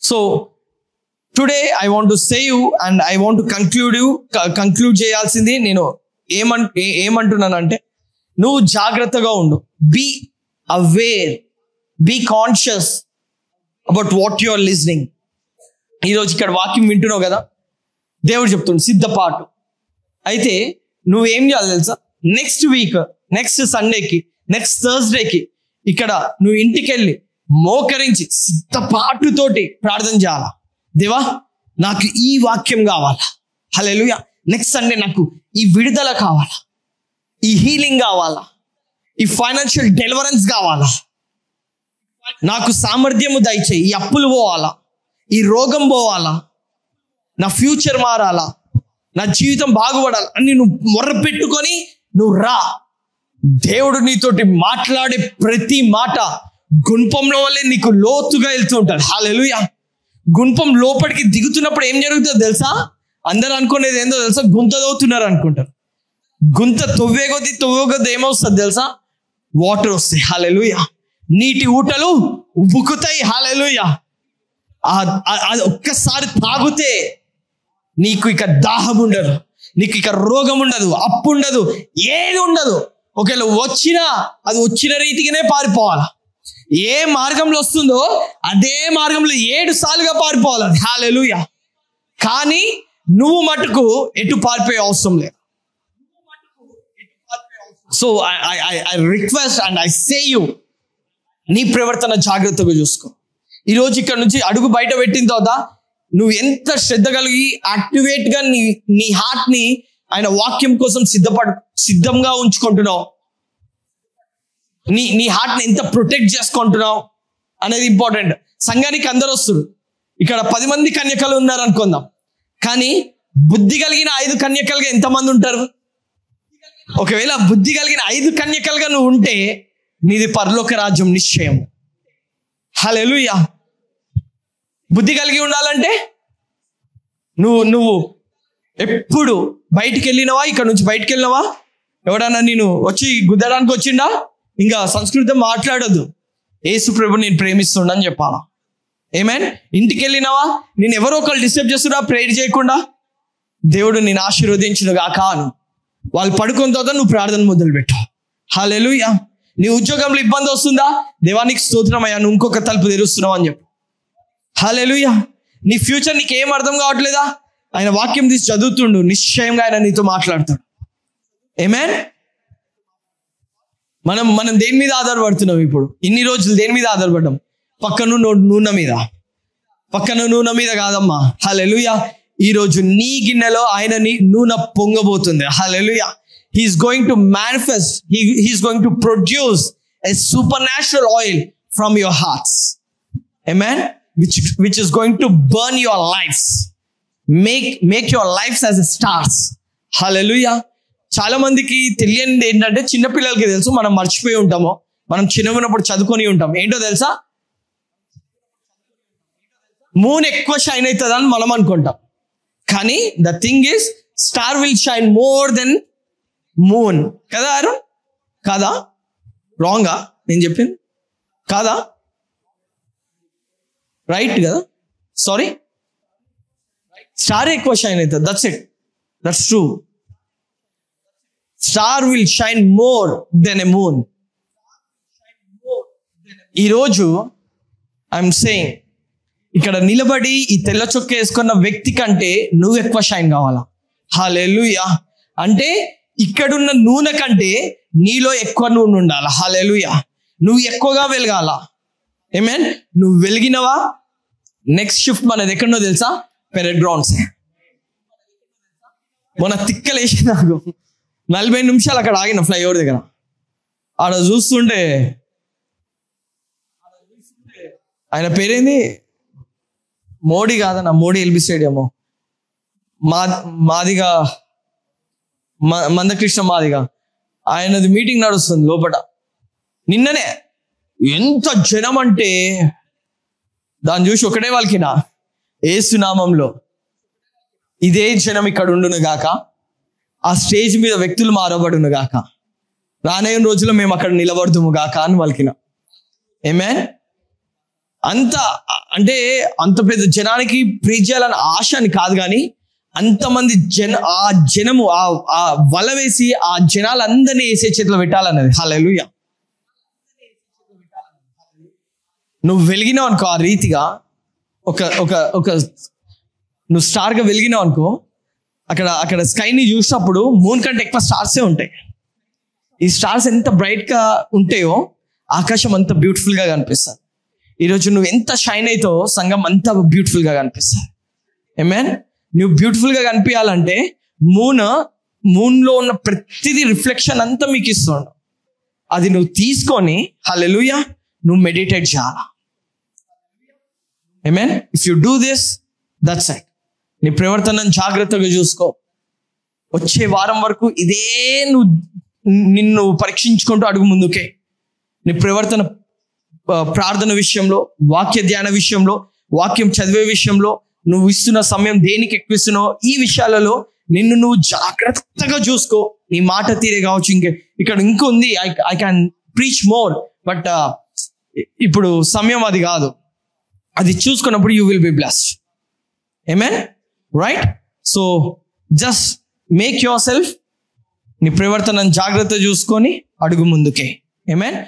So today I want to say you and I want to conclude చేయాల్సింది నేను ఏమంటున్నానంటే, నువ్వు జాగ్రత్తగా ఉండు. Be aware, be conscious about what you are listening. ఈరోజు ఇక్కడ వాక్యం వింటున్నావు కదా, దేవుడు చెప్తుండు సిద్ధపాటు. అయితే నువ్వేం చేయాలి తెలుసా, నెక్స్ట్ వీక్, నెక్స్ట్ సండేకి, నెక్స్ట్ థర్స్డేకి ఇక్కడ నువ్వు ఇంటికి వెళ్ళి మోకరించి సిద్ధపాటుతోటి ప్రార్థన చేయాలా. దేవా, నాకు ఈ వాక్యం కావాలా. హల్లెలూయా. నెక్స్ట్ సండే నాకు ఈ విడుదల కావాలా, ఈ హీలింగ్ కావాలా, ఈ ఫైనాన్షియల్ డెలివరెన్స్ కావాలా, నాకు సామర్థ్యము దయచేయి, ఈ అప్పులు పోవాలా, ఈ రోగం పోవాలా, నా ఫ్యూచర్ మారాలా, నా జీవితం బాగుపడాలి అని నువ్వు మొర్ర పెట్టుకొని నువ్వు రా. దేవుడు నీతోటి మాట్లాడే ప్రతి మాట గుణపంలో వల్లే నీకు లోతుగా వెళ్తూ ఉంటాడు. హల్లెలూయా. గుణపం లోపలికి దిగుతున్నప్పుడు ఏం జరుగుతుందో తెలుసా? అందరూ అనుకునేది ఏందో తెలుసా? గుంత తవ్వుతున్నారు అనుకుంటారు. గుంత తవ్వే కొద్ది ఏమొస్తుంది తెలుసా? వాటర్ వస్తాయి. హల్లెలూయా. నీటి ఊటలు ఉబుకుతాయి. హల్లెలూయా. అది ఒక్కసారి తాగితే నీకు ఇక దాహం ఉండదు, నీకు ఇక రోగం ఉండదు, అప్పు ఉండదు, ఏది ఉండదు. ఒకవేళ వచ్చినా అది వచ్చిన రీతిగానే పారిపోవాలా. ఏ మార్గంలో వస్తుందో అదే మార్గంలో 7 సార్లుగా పారిపోవాలి. హల్లెలూయా. కానీ నువ్వు మటుకు ఎటు పారిపోయే అవసరం లేదు. So I request and I say you, నీ ప్రవర్తన జాగ్రత్తగా చూసుకో. ఈరోజు ఇక్కడ నుంచి అడుగు బయట పెట్టిన తర్వాత నువ్వు ఎంత శ్రద్ధ కలిగి యాక్టివేట్ గా నీ హార్ట్ ని ఆయన వాక్యం కోసం సిద్ధంగా ఉంచుకుంటున్నావు, నీ హార్ట్ ని ఎంత ప్రొటెక్ట్ చేసుకుంటున్నావు అనేది ఇంపార్టెంట్. సంఘానికి అందరూ వస్తారు. ఇక్కడ 10 మంది కన్యకలు ఉన్నారు అనుకుందాం, కానీ బుద్ధి కలిగిన 5 కన్యకలుగా ఎంతమంది ఉంటారు? ఒకవేళ బుద్ధి కలిగిన 5 కన్యకలుగా నువ్వు ఉంటే నీది పరలోక రాజ్యం నిశ్చయం. హల్లెలూయా. బుద్ధి కలిగి ఉండాలంటే నువ్వు ఎప్పుడు బయటికి వెళ్ళినవా? ఇక్కడ నుంచి బయటికి వెళ్ళినవా? ఎవడన్నా నేను వచ్చి గుద్దడానికి వచ్చిండా? ఇంకా సంస్కృతం మాట్లాడొద్దు. యేసు ప్రభు నేను ప్రేమిస్తుండని చెప్పాలా. ఆమేన్. ఇంటికి వెళ్ళినవా? నేను ఎవరో ఒకళ్ళు డిస్టర్బ్ చేస్తున్నా ప్రేయర్ చేయకుండా, దేవుడు నేను ఆశీర్వదించును గాక అను. వాళ్ళు పడుకున్న తర్వాత నువ్వు ప్రార్థన మొదలుపెట్టు. హల్లెలూయా. నీ ఉద్యోగంలో ఇబ్బంది వస్తుందా? దేవానికి స్తోత్రమయ్యా, నువ్వు ఇంకొక తలుపు తెరుస్తున్నావు అని చెప్పు. హల్లెలూయా. నీ ఫ్యూచర్ నీకు ఏం అర్థం కావట్లేదా? ఆయన వాక్యం తీసి చదువుతుండు, నిశ్చయంగా ఆయన నీతో మాట్లాడతాడు. ఆమేన్. మనం దేని మీద ఆధారపడుతున్నాం ఇప్పుడు? ఇన్ని రోజులు దేని మీద ఆధారపడ్డాం? పక్కన నూనె మీద కాదమ్మా. హల్లెలూయా. ఈ రోజు నీ గిన్నెలో ఆయన నూనె పొంగబోతుంది. హల్లెలూయా. He's going to manifest, he's going to produce a supernatural oil from your hearts. Amen. Which is going to burn your lives, make your lives as a stars. Hallelujah. చాలా మందికి తెలియనిది ఏంటంటే, చిన్నపిల్లలకి తెలుసు, మనం మర్చిపోయి ఉంటాము. మనం చిన్నప్పుడు చదువుకొని ఉంటాం. ఏంటో తెలుసా? మూన్ ఎక్కువ షైన్ అవుతుందని మనం అనుకుంటాం, కానీ the thing is star will shine more than moon. కదా అరుణ్? కాదా? రాంగా నేను చెప్పింది? కాదా? రైట్ కదా? సారీ, స్టార్ ఎక్కువ షైన్ అవుతుంది. That's it, that's true. Star will shine more than a moon. ఈరోజు ఐఎమ్ సేయింగ్, ఇక్కడ నిలబడి ఈ తెల్ల చొక్క వేసుకున్న వ్యక్తి కంటే నువ్వు ఎక్కువ షైన్ కావాలా. హల్లెలూయా. అంటే ఇక్కడున్న నూనె కంటే నీలో ఎక్కువ నూనె ఉండాలి. హల్లెలూయా. నువ్వు ఎక్కువగా వెలగాల. ఆమేన్. నువ్వు వెలిగినవా? నెక్స్ట్ షిఫ్ట్ మనది ఎక్కడో తెలుసా? Parade grounds. మొన్న తిక్కలేసి నాకు 40 నిమిషాలు అక్కడ ఆగిన ఫ్లైఓవర్ దగ్గర. ఆడ చూస్తుంటే ఆయన పేరేంది? మోడీ కాదన్న, మోడీ ఎల్బీ స్టేడియము, మాదిగా మందకృష్ణ మాదిగా, ఆయనది మీటింగ్ నడుస్తుంది లోపల. నిన్ననే ఎంత జనం అంటే దాన్ని చూసి ఒకటే వాళ్ళకినా, యేసు నామంలో ఇదే జనం ఇక్కడ ఉండును గాక, ఆ స్టేజ్ మీద వ్యక్తులు మారబడును గాక, రానయ్య రోజుల్లో మేము అక్కడ నిలబడుతుము గాక అని వాళ్ళకిన. ఆమేన్. అంత పెద్ద జనానికి ప్రీచ్ చేయాలని ఆశ అని కాదు, కానీ అంతమంది ఆ జనము ఆ వల వేసి ఆ జనాలందరినీ వేసే చేతిలో పెట్టాలన్నది. హల్లెలూయా. నువ్వు వెలిగినావు అనుకో ఆ రీతిగా, ఒక నువ్వు స్టార్గా వెలిగినావు అనుకో, అక్కడ స్కైని చూసినప్పుడు మూన్ కంటే ఎక్కువ స్టార్సే ఉంటాయి. ఈ స్టార్స్ ఎంత బ్రైట్గా ఉంటాయో ఆకాశం అంత బ్యూటిఫుల్గా కనిపిస్తుంది. ఈరోజు నువ్వు ఎంత షైన్ అవుతావో సంఘం అంత బ్యూటిఫుల్గా కనిపిస్తుంది. ఆమేన్. నువ్వు బ్యూటిఫుల్గా కనిపించాలంటే మూన్లో ఉన్న ప్రతిదీ రిఫ్లెక్షన్ అంతా మీకు ఇస్తుండు. అది నువ్వు తీసుకొని హల్లెలూయా నువ్వు మెడిటేట్ చేయాలా. Amen. If you do this, that's it. నీ ప్రవర్తనను జాగ్రత్తగా చూసుకో. వచ్చే వారం వరకు ఇదే నిన్ను పరీక్షించుకుంటూ అడుగు ముందుకే. నీ ప్రవర్తన ప్రార్థన విషయంలో, వాక్య ధ్యాన విషయంలో, వాక్యం చదివే విషయంలో, నువ్వు ఇస్తున్న సమయం దేనికి ఎక్కువ ఇస్తున్నావు, ఈ విషయాలలో నిన్ను నువ్వు జాగ్రత్తగా చూసుకో. నీ మాట తీరే కావచ్చు. ఇక్కడ ఇంకొంది, I can preach more, but ఇప్పుడు సమయం అది కాదు. అది చూసుకున్నప్పుడు you will be blessed. Amen. Right? So just make yourself, నీ ప్రవర్తనను జాగ్రత్త చూసుకొని అడుగు ముందుకే. ఆమేన్.